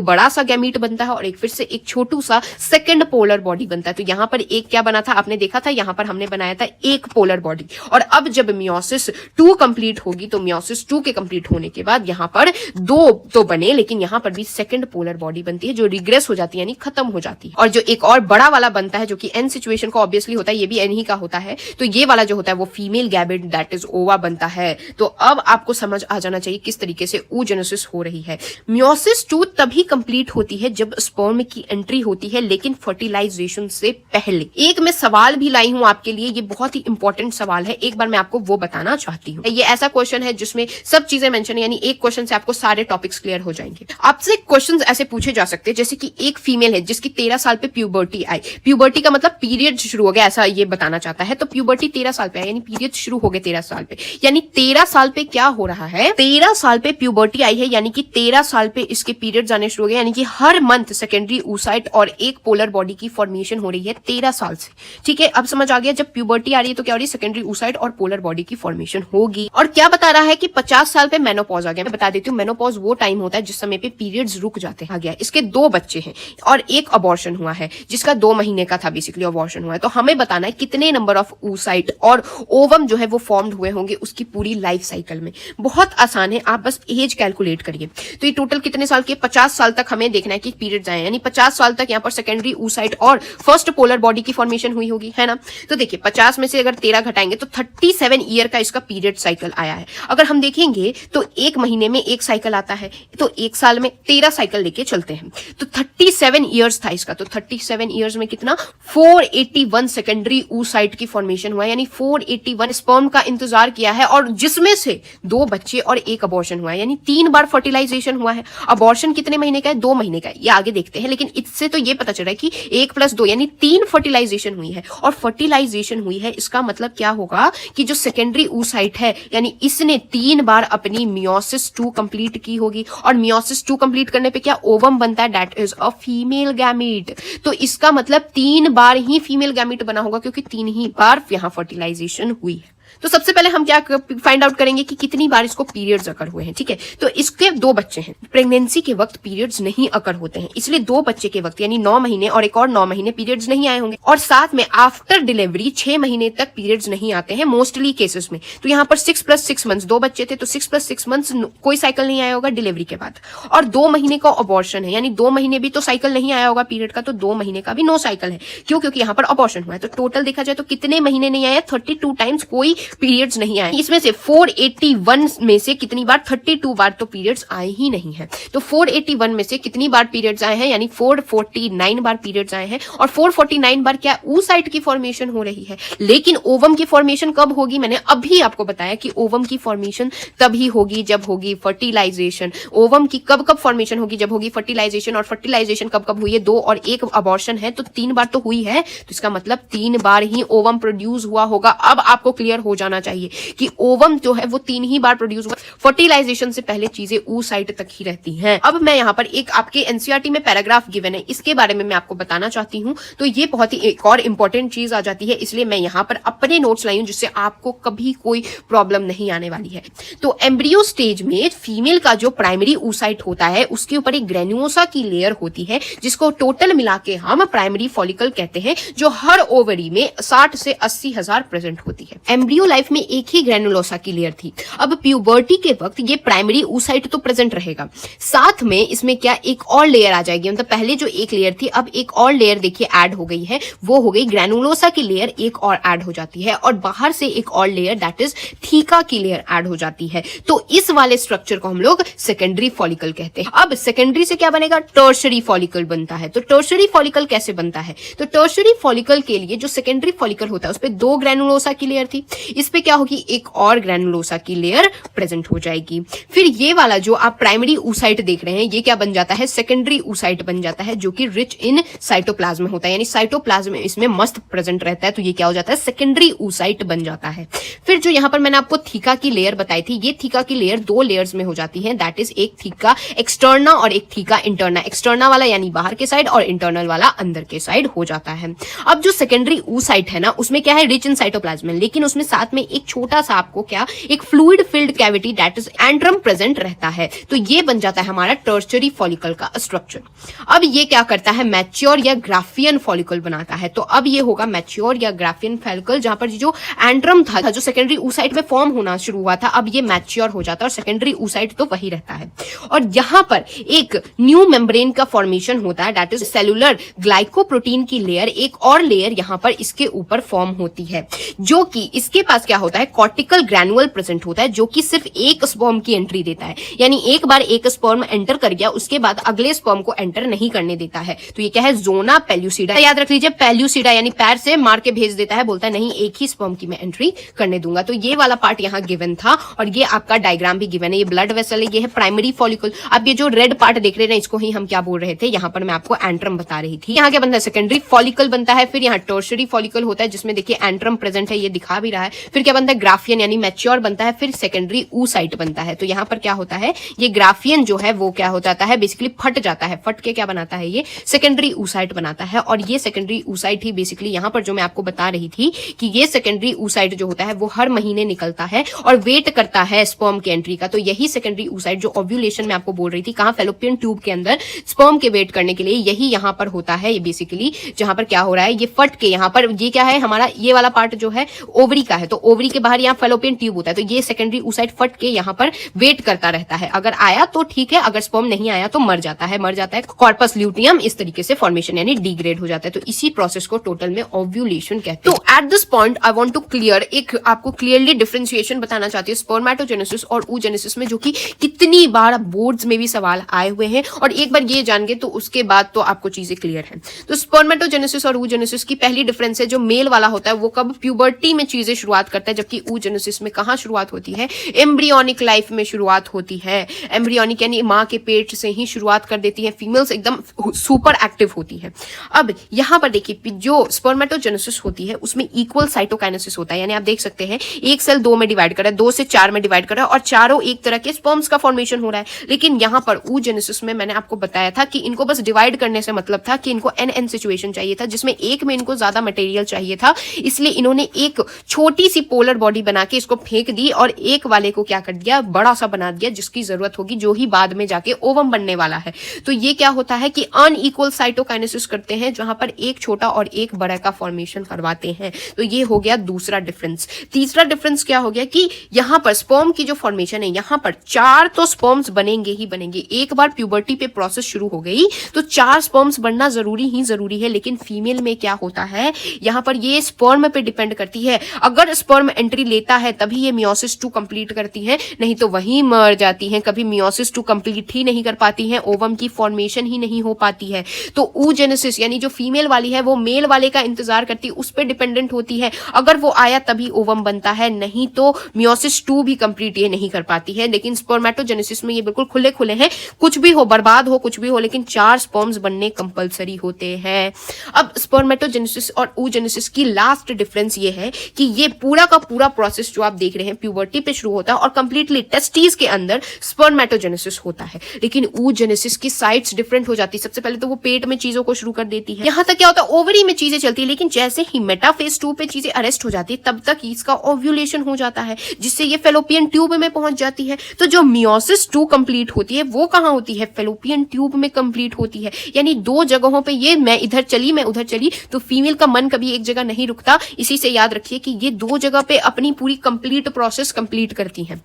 बड़ा सा गैमीट बनता है और एक फिर से एक छोटू सा सेकंड पोलर बॉडी बनता है। तो यहां पर एक क्या बना था, आपने देखा था, यहां पर हमने बनाया था एक पोलर बॉडी। और अब जब मियोसिस 2 कंप्लीट होगी तो मियोसिस 2 के कंप्लीट होने के बाद यहां पर दो तो बने, लेकिन यहां पर भी सेकंड पोलर बॉडी बनती है जो रिग्रेस हो जाती है, यानी खत्म हो जाती है। और जो एक और बड़ा वाला बनता है जो कि एन सिचुएशन का ऑब्वियसली होता है, ये भी एन ही का होता है, तो ये वाला जो होता है वो फीमेल गैमेट दैट इज ओवा बनता है। तो अब आपको समझ आ जाना चाहिए किस तरीके से oogenesis हो रही है। मियोसिस 2 तभी कंप्लीट होती है जब स्पर्म की एंट्री होती है, लेकिन फर्टिलाइजेशन से पहले। एक मैं सवाल भी लाई हूं आपके लिए, ये बहुत ही इंपॉर्टेंट सवाल है, एक बार मैं आपको वो बताना चाहती हूँ। ये ऐसा क्वेश्चन है जिसमें सब चीजें मेंशन है, यानी एक क्वेश्चन से आपको सारे टॉपिक्स क्लियर हो जाएंगे। आपसे क्वेश्चंस ऐसे पूछे जा सकते हैं जैसे कि एक फीमेल है जिसकी 13 साल पे प्यूबर्टी आई, प्यूबर्टी का मतलब पीरियड शुरू हो गया, ऐसा ये बताना चाहता है। तो प्यूबर्टी 13 साल पे है, यानी पीरियड शुरू हो गए 13 साल पे, यानी 13 साल पे क्या हो रहा है, 13 साल पे प्यूबर्टी आई है, यानी कि 13 साल पे इसके पीरियड आने शुरू हो गए, यानी कि हर मंथ सेकेंडरी oocyte और एक पोलर बॉडी की फॉर्मेशन हो रही है 13 साल से। ठीक है, अब समझ आ गया, जब प्यूबर्टी आ रही है तो क्या हो रही है, सेकेंडरी oocyte और पोलर बॉडी की फॉर्मेशन होगी। और क्या बता रहा है कि 50 साल पे मेनोपॉज आ गया। मैं बता देती हूँ, मेनोपॉज वो टाइम होता है जिस समय पे पीरियड्स रुक जाते हैं। आ गया, इसके 2 बच्चे हैं और एक अबॉर्शन हुआ है जिसका 2 महीने का था, बेसिकली अबॉर्शन हुआ है। तो हमें बताना है कितने नंबर ऑफ oocyte और ओवम जो है वो फॉर्म्ड हुए होंगे उसकी पूरी लाइफ साइकिल में। बहुत आसान है, आप बस एज कैलकुलेट करिए। तो ये टोटल कितने साल के, 50 साल तक हमें देखना है कि पीरियड्स आए, यानी 50 साल तक यहाँ पर सेकेंडरी oocyte और फर्स्ट पोलर बॉडी की फॉर्मेशन हुई होगी, है ना। तो देखिए 50 में से अगर 13 घटाएंगे तो 37 ईयर का इसका पीरियड साइकिल आया है। अगर हम देखेंगे तो एक महीने में एक साइकिल आता है, तो एक साल में 13 साइकिल लेके चलते हैं, तो 37 ईयर्स था इसका। तो 37 ईयर्स में कितना, 481 सेकेंडरी oocyte की फॉर्मेशन हुआ है, यानी 481 स्पर्म का इंतजार किया है और जिसमें से 2 बच्चे और एक अबॉर्शन हुआ है, यानी 3 बार फर्टिलाइजेशन हुआ है। अबॉर्शन कितने महीने का है, 2 महीने का है, ये आगे देखते हैं। लेकिन इससे तो ये पता चल रहा है कि 1 + 2 यानी 3 फर्टिलाइजेशन हुई है। और फर्टिलाइजेशन हुई है इसका मतलब क्या होगा कि जो सेकेंडरी oocyte है, यानी इसने 3 बार अपनी मियोसिस 2 कंप्लीट की होगी। और मियोसिस 2 कंप्लीट करने पे क्या ओवम बनता है, that is a female gamete. तो इसका मतलब 3 बार ही फीमेल गैमीट बना होगा, क्योंकि 3 ही बार यहां फर्टिलाइजेशन हुई है। तो सबसे पहले हम क्या फाइंड आउट करेंगे कि कितनी बार इसको पीरियड्स अकर हुए हैं। ठीक है, तो इसके 2 बच्चे हैं, प्रेगनेंसी के वक्त पीरियड्स नहीं अकर होते हैं, इसलिए 2 बच्चे के वक्त यानी 9 महीने और एक और 9 महीने पीरियड्स नहीं आए होंगे। और साथ में आफ्टर डिलीवरी 6 महीने तक पीरियड्स नहीं आते हैं मोस्टली केसेस में। तो यहाँ पर 6 + 6 मंथ्स, 2 बच्चे थे तो 6 + 6 मंथ्स कोई साइकिल नहीं आया होगा डिलीवरी के बाद। और 2 महीने का अबॉर्शन है, यानी 2 महीने भी तो साइकिल नहीं आया होगा पीरियड का, तो 2 महीने का भी नो साइकिल है। क्यों, क्योंकि यहाँ पर अबॉर्शन हुआ है। तो टोटल देखा जाए तो कितने महीने नहीं आया, 32 टाइम्स कोई पीरियड्स नहीं आए। इसमें से 481 में से कितनी बार, 32 बार तो पीरियड्स आए ही नहीं है। तो 481 में से कितनी बार पीरियड्स आए हैं, यानी 449 बार पीरियड्स आए हैं। और 449 बार क्या oocyte की फॉर्मेशन हो रही है। लेकिन ओवम की फॉर्मेशन कब होगी, मैंने अभी आपको बताया कि ओवम की फॉर्मेशन तभी होगी जब होगी फर्टिलाइजेशन। ओवम की कब कब फॉर्मेशन होगी, जब होगी फर्टिलाइजेशन। और फर्टिलाइजेशन कब कब हुई है, 2 और 1 अबॉर्शन है, तो 3 बार तो हुई है। तो इसका मतलब 3 बार ही ओवम प्रोड्यूस हुआ होगा। अब आपको क्लियर हो हो जाना चाहिए कि ओवम जो है वो 3 ही बार प्रोड्यूस हुआ। फर्टिलाइजेशन से पहले चीजें oocyte तक ही रहती हैं। अब मैं यहाँ पर एक आपके एनसीईआरटी में पैराग्राफ गिवन है, इसके बारे में मैं आपको बताना चाहती हूँ। तो ये बहुत ही एक और इंपॉर्टेंट चीज आ जाती है, इसलिए मैं यहाँ पर अपने नोट्स लाई हूँ जिससे आपको कभी कोई प्रॉब्लम नहीं आने वाली है। तो एम्ब्रियो स्टेज में फीमेल का जो प्राइमरी oocyte होता है उसके ऊपर एक ग्रेन्युलोसा की लेयर होती है जिसको टोटल मिला के हम प्राइमरी फॉलिकल कहते हैं, जो हर ओवरी में 60 से 80 हजार प्रेजेंट होती है। एम्ब्रियो लाइफ में एक ही ग्रेन्युलोसा की लेयर थी। अब प्यूबर्टी के वक्त ये प्राइमरी oocyte तो प्रेजेंट रहेगा, साथ में इसमें क्या एक और लेयर आ जाएगी, मतलब पहले जो एक लेयर थी अब एक और लेयर देखिए ऐड हो गई है, वो हो गई ग्रेन्युलोसा की लेयर एक और ऐड हो जाती है, और बाहर से एक और लेयर दैट इज थीका की लेयर ऐड हो जाती है। तो इस वाले स्ट्रक्चर को हम लोग सेकेंडरी फॉलिकल कहते हैं। अब सेकेंडरी से क्या बनेगा, टर्शरी फॉलिकल बनता है। तो टर्शरी फॉलिकल कैसे बनता है, तो टर्शरी फॉलिकल के लिए जो सेकेंडरी फॉलिकल होता है उस पे 2 ग्रेनुलोसा की लेयर थी, इस पे क्या होगी एक और ग्रेनुलोसा की लेयर प्रेजेंट हो जाएगी। फिर ये वाला जो आप प्राइमरी oocyte देख रहे हैं ये क्या बन जाता है, सेकेंडरी oocyte बन जाता है, जो कि रिच इन साइटोप्लाज्म होता है, यानी साइटोप्लाज्म इसमें मस्त प्रेजेंट रहता है। तो ये क्या हो जाता है, सेकेंडरी oocyte बन जाता है। फिर जो यहाँ पर मैंने आपको थीका की लेयर बताई थी, ये थीका की लेयर 2 लेयर्स में हो जाती है, दैट इज एक थीका एक्सटर्ना और एक थीका इंटरना। एक्सटर्ना वाला यानी बाहर के साइड और इंटरनल वाला अंदर के साइड हो जाता है। अब जो सेकेंडरी oocyte है ना उसमें क्या है, रिच इन साइटोप्लाज्म, लेकिन उसमें साथ में एक छोटा सा आपको क्या एक fluid filled cavity that is antrum present रहता है। तो ये बन जाता है हमारा टर्शरी फॉलिकल का स्ट्रक्चर। अब ये क्या करता है, मैच्योर या ग्राफियन फॉलिकल बनाता है। तो अब ये होगा मैच्योर या ग्राफियन फॉलिकल, जहां पर जो एंट्रम था जो सेकेंडरी oocyte में फॉर्म होना शुरू हुआ था, अब ये मैच्योर हो जाता है और सेकेंडरी oocyte तो वही रहता है। और यहां पर एक न्यू मेम्ब्रेन का फॉर्मेशन होता है, दैट इज सेलुलर ग्लाइकोप्रोटीन की लेयर, एक और लेयर यहां पर इसके ऊपर फॉर्म होती है, जो कि इसके पास क्या होता है, कॉर्टिकल ग्रैनुअल प्रेजेंट होता है, जो कि सिर्फ एक स्पर्म की एंट्री देता है, यानी एक बार एक स्पर्म एंटर कर गया उसके बाद अगले स्पर्म को एंटर नहीं करने देता है। तो ये क्या है, जोना पेल्यूसिडा। याद रख लीजिए, पेल्यूसिडा यानी पैर से मार के भेज देता है, बोलता है नहीं एक ही स्पर्म की मैं एंट्री करने दूंगा। तो ये वाला पार्ट यहाँ गिवन था और ये आपका डायग्राम भी गिवन है। ये ब्लड वेसल है, ये है प्राइमरी फॉलिकल। अब ये जो रेड पार्ट देख रहे हैं इसको ही हम क्या बोल रहे थे, यहाँ पर मैं आपको एंट्रम बता रही थी। यहाँ क्या बनता है, सेकेंडरी फॉलिकल बनता है। फिर यहाँ टर्शरी फॉलिकल होता है जिसमें देखिए एंट्रम प्रेजेंट है, ये दिखा भी रहा है। फिर क्या बनता है, ग्राफियन यानी मैच्योर बनता है। फिर सेकेंडरी oocyte बनता है। तो यहाँ पर क्या होता है, ये ग्राफियन जो है वो क्या हो जाता है, बेसिकली फट जाता है, फट के क्या बनाता है, ये सेकेंडरी oocyte बनाता है। और ये सेकेंडरी oocyte ही बेसिकली यहाँ पर जो मैं आपको बता रही थी कि ये सेकेंडरी oocyte जो होता है वो हर महीने निकलता है और वेट करता है स्पर्म के एंट्री का। तो यही सेकेंडरी oocyte जो ओव्यूलेशन में आपको बोल रही थी, कहाँ, फैलोपियन ट्यूब के अंदर स्पर्म के वेट करने के लिए, यही यहाँ पर होता है। ये बेसिकली जहां पर क्या हो रहा है, ये फट के यहाँ पर ये क्या है हमारा, ये वाला पार्ट जो है ओवरी का है, तो ओवरी के बाहर यहाँ फैलोपियन ट्यूब होता है। तो ये सेकेंडरी oocyte फट के यहाँ पर वेट करता रहता है, अगर आया तो ठीक है, अगर स्पर्म नहीं आया तो मर जाता है कॉर्पस ल्यूटियम इस तरीके से फॉर्मेशन यानी डिग्रेड हो जाता है। तो इसी प्रोसेस को टोटल में ओव्यूलेशन कहते हैं। तो at this point I want to clear, एक आपको क्लियरली डिफरेंशिएशन बताना चाहती हूँ स्पर्मेटोजेनेसिस और oogenesis में, जो कि कितनी बार बोर्ड्स में भी सवाल आए हुए हैं, और एक बार ये जान गए तो उसके बाद तो आपको चीजें क्लियर है। तो स्पर्मेटोजेनेसिस और oogenesis की पहली डिफरेंस है, जो मेल वाला होता है वो कब प्यूबर्टी में चीजें शुरुआत करता है, जबकि oogenesis में कहाँ शुरुआत होती है, एम्ब्रियोनिक लाइफ में शुरुआत होती है। एम्ब्रियोनिक यानी माँ के पेट से ही शुरुआत कर देती है, फीमेल्स एकदम सुपर एक्टिव होती है। अब यहाँ पर देखिए जो स्पर्मेटोजेनेसिस होती है उसमें इक्वल साइटोकाइनेसिस होता है, यानी आप देख सकते हैं एक सेल 2 में डिवाइड कर रहा है, 2 से 4 में डिवाइड कर रहा है और चारों एक तरह के स्पर्म्स का फॉर्मेशन हो रहा है। लेकिन यहाँ पर oogenesis में मैंने आपको बताया था कि इनको बस डिवाइड करने से मतलब था कि इनको n सिचुएशन चाहिए था, जिसमें एक में इनको ज्यादा मटेरियल चाहिए था, इसलिए इन्होंने एक छोटी सी पोलर बॉडी बना के इसको फेंक दी और एक वाले को क्या कर दिया, बड़ा सा बना दिया, जिसकी जरूरत होगी, जो ही बाद में जाके ओवम बनने वाला है। तो ये क्या होता है कि अनइक्वल साइटोकाइनेसिस करते हैं, जहां पर एक छोटा और एक बड़ा का फॉर्मेशन करवाते हैं। तो ये हो गया दूसरा डिफरेंस। तीसरा डिफरेंस क्या हो गया कि यहाँ पर स्पर्म की जो फॉर्मेशन है, यहाँ पर 4 तो स्पर्म्स बनेंगे ही बनेंगे। एक बार प्यूबर्टी पे प्रोसेस शुरू हो गई तो 4 स्पर्म्स बनना जरूरी है। लेकिन फीमेल में क्या होता है, यहाँ पर ये स्पर्म पे डिपेंड करती है। अगर स्पर्म एंट्री लेता है तभी ये मियोसिस 2 कंप्लीट करती है, नहीं तो वहीं मर जाती है। कभी मियोसिस 2 कंप्लीट ही नहीं कर पाती है, ओवम की फॉर्मेशन ही नहीं हो पाती है। तो oogenesis यानी जो फीमेल वाली है वो मेल वाले का इंतजार करती है, उस पर डिपेंडेंट होती है। अगर वो आया तभी ओवम बनता है, नहीं तो मियोसिस 2 भी कंप्लीट ये नहीं कर पाती है। लेकिन स्पर्मेटोजेनेसिस में ये बिल्कुल खुले खुले हैं, कुछ भी हो, बर्बाद हो, कुछ भी हो, लेकिन 4 स्पर्म्स बनने कंपलसरी होते हैं। अब स्पर्मेटोजेनेसिस और oogenesis की लास्ट डिफरेंस ये है कि ये पूरा का पूरा प्रोसेस जो आप देख रहे हैं प्यूबर्टी पे शुरू होता है और कंप्लीटली टेस्टिस के अंदर स्पर्मेटोजेनेसिस होता है। लेकिन oogenesis की साइट्स डिफरेंट हो जाती है। सबसे पहले तो वो पेट में चीजों को शुरू कर देती है, यहाँ तक क्या होता है ओवरी में चीजें चलती है, लेकिन जैसे ही मेटाफेज 2 पे चीजें अरेस्ट हो जाती है तब तक इसका ओव्यूलेशन हो जाता है, जिससे ये फेलोपियन ट्यूब में पहुंच जाती है। तो जो मियोसिस 2 कंप्लीट होती है वो कहां होती है? फेलोपियन ट्यूब में कंप्लीट होती है। यानी दो जगहों पे ये मैं इधर चली मैं उधर चली, तो फीमेल का मन कभी एक जगह नहीं रुकता। इसी से याद रखिए कि ये दो जगह पे अपनी पूरी कंप्लीट प्रोसेस कंप्लीट करती हैं।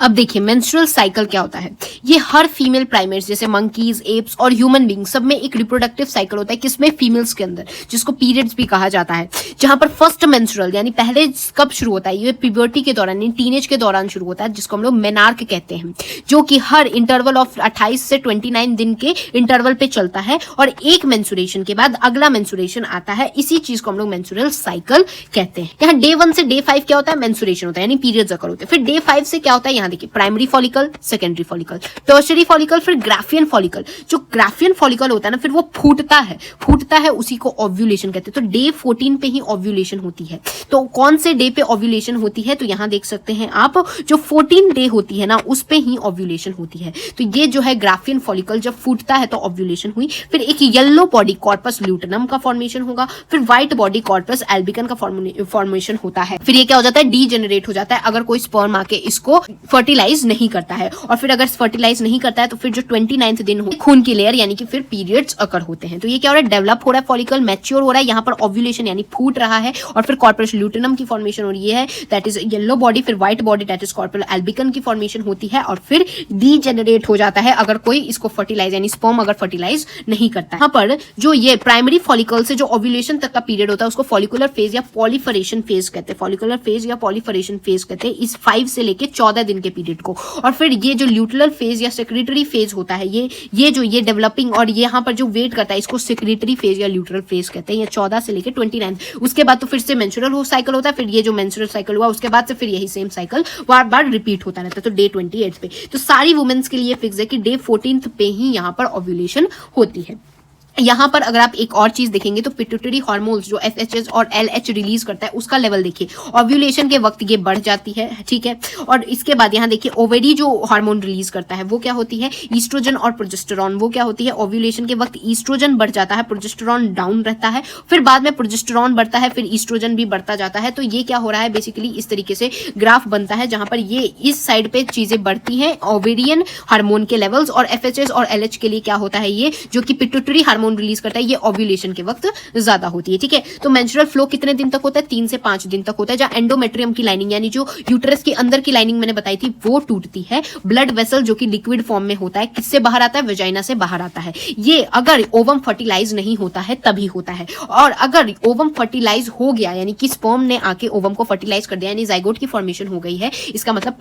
अब देखिए मेंस्ट्रुअल साइकिल क्या होता है। ये हर फीमेल प्राइमेट्स जैसे मंकीज, एप्स और ह्यूमन बीइंग सब में एक रिप्रोडक्टिव साइकिल होता है, किसमें? फीमेल्स के अंदर, जिसको पीरियड्स भी कहा जाता है। जहां पर फर्स्ट मेंस्ट्रुअल यानी पहले कब शुरू होता है? ये प्यूबर्टी के दौरान यानी टीनेज के दौरान शुरू होता है, जिसको हम लोग मेनार्क कहते हैं, जो कि हर इंटरवल ऑफ 28 से 29 दिन के इंटरवल पे चलता है और एक मेंस्ट्रुएशन के बाद अगला मेंस्ट्रुएशन आता है। इसी चीज को हम लोग मेंस्ट्रुअल साइकिल कहते हैं। यहाँ डे 1 से डे 5 क्या होता है? मेंस्ट्रुएशन होता है यानी पीरियड्स अकर होते हैं। फिर डे 5 से क्या होता है? यहाँ देखिए primary follicle, secondary follicle, tertiary follicle, फिर ग्राफियन फॉलिकल। जो ग्राफियन फॉलिकल होता है ना, फिर वो फूटता है, उसी को ओव्यूलेशन कहते हैं। तो डे 14 पे ही ओव्यूलेशन होती है। तो कौन से डे पे ओव्यूलेशन होती है? तो यहां देख सकते हैं आप, जो 14 डे होती है ना उस पे ही ओव्यूलेशन होती है। तो ये जो है ग्राफियन फॉलिकल जब फूटता है तो ओव्यूलेशन हुई। फिर एक येलो बॉडी कॉर्पस ल्यूटेनम का फॉर्मेशन होगा, फिर व्हाइट बॉडी कॉर्पस एल्बिकन का फॉर्मेशन होता है। फिर ये क्या हो जाता है? डीजेनरेट हो जाता है अगर कोई स्पर्म आके इसको फर्टिलाइज नहीं करता है। और फिर अगर फर्टिलाइज नहीं करता है तो फिर जो 29th दिन हो खून की लेयर यानी कि फिर पीरियड्स अकर होते हैं। तो ये क्या हो रहा है? डेवलप हो रहा है, फॉलिकल मैच्योर हो रहा है, यहाँ पर ओव्यूलेशन यानी फूट रहा है और फिर कॉर्पस ल्यूटेनम की फॉर्मेशन हो रही है, दैट इज येलो बॉडी, फिर white body that is corpus albicans की फॉर्मेशन होती है और फिर डीजेनरेट हो जाता है अगर कोई इसको फर्टिलाइज यानी स्पर्म अगर फर्टिलाइज नहीं करता है। यहाँ पर जो ये प्राइमरी फॉलिकल से जो ओव्यूलेशन तक का पीरियड होता है उसको फॉलिकुलर फेज या पॉलीफरेशन फेज कहते हैं। फॉलिकुलर फेज या पॉलीफरेशन फेज कहते हैं इस 5 से लेके 14 दिन के पीरियड को। और फिर ये जो ल्यूटरल फेज या सेक्रेटरी फेज होता है, ये डेवलपिंग और ये यहाँ पर जो वेट करता है इसको सेक्रेटरी फेज या ल्यूटरल फेज कहते हैं। ये 14 से लेके 29। उसके बाद तो फिर से मेंस्ट्रुअल साइकिल होता है। फिर ये जो मेंस्ट्रुअल साइकिल हुआ उसके बाद से फिर यही सेम साइकिल बार बार रिपीट होता रहता है। तो डे 28 पे तो सारी वुमेन्स के लिए फिक्स है कि डे 14 पे ही यहाँ पर ओव्यूलेशन होती है। यहाँ पर अगर आप एक और चीज देखेंगे तो पिट्यूटरी हार्मोन्स जो FHS और LH रिलीज करता है उसका लेवल देखिए। ओव्यूलेशन के वक्त ये बढ़ जाती है, ठीक है। और इसके बाद यहाँ देखिए ओवेरी जो हार्मोन रिलीज करता है वो क्या होती है? ईस्ट्रोजन और प्रोजेस्टेरॉन। वो क्या होती है? ओव्यूलेशन के वक्त ईस्ट्रोजन बढ़ जाता है, प्रोजेस्टेरॉन डाउन रहता है, फिर बाद में प्रोजेस्टेरॉन बढ़ता है, फिर ईस्ट्रोजन भी बढ़ता जाता है। तो ये क्या हो रहा है? बेसिकली इस तरीके से ग्राफ बनता है जहां पर ये इस साइड पे चीजें बढ़ती हैं ओवेरियन हार्मोन के लेवल्स, और FHS और LH के लिए क्या होता है? ये जो कि पिट्यूटरी हार्मोन रिलीज करता है ये ओव्यूलेशन के वक्त ज्यादा होती है, ठीक है। तो मेंस्ट्रुअल फ्लो कितने दिन तक होता है? 3 से 5 दिन तक होता है। जहां एंडोमेट्रियम की लाइनिंग यानी जो यूटेरस के अंदर की लाइनिंग मैंने बताई थी वो टूटती है। ब्लड वेसल जो कि लिक्विड फॉर्म में होता है किससे बाहर आता है? वेजाइना से बाहर आता है। ये अगर ओवम फर्टिलाइज नहीं होता है तभी होता है। और अगर ओवम फर्टिलाइज हो गया यानी कि स्पर्म ने आके ओवम को फर्टिलाइज कर दिया यानी जाइगोट की फॉर्मेशन हो गई है, इसका मतलब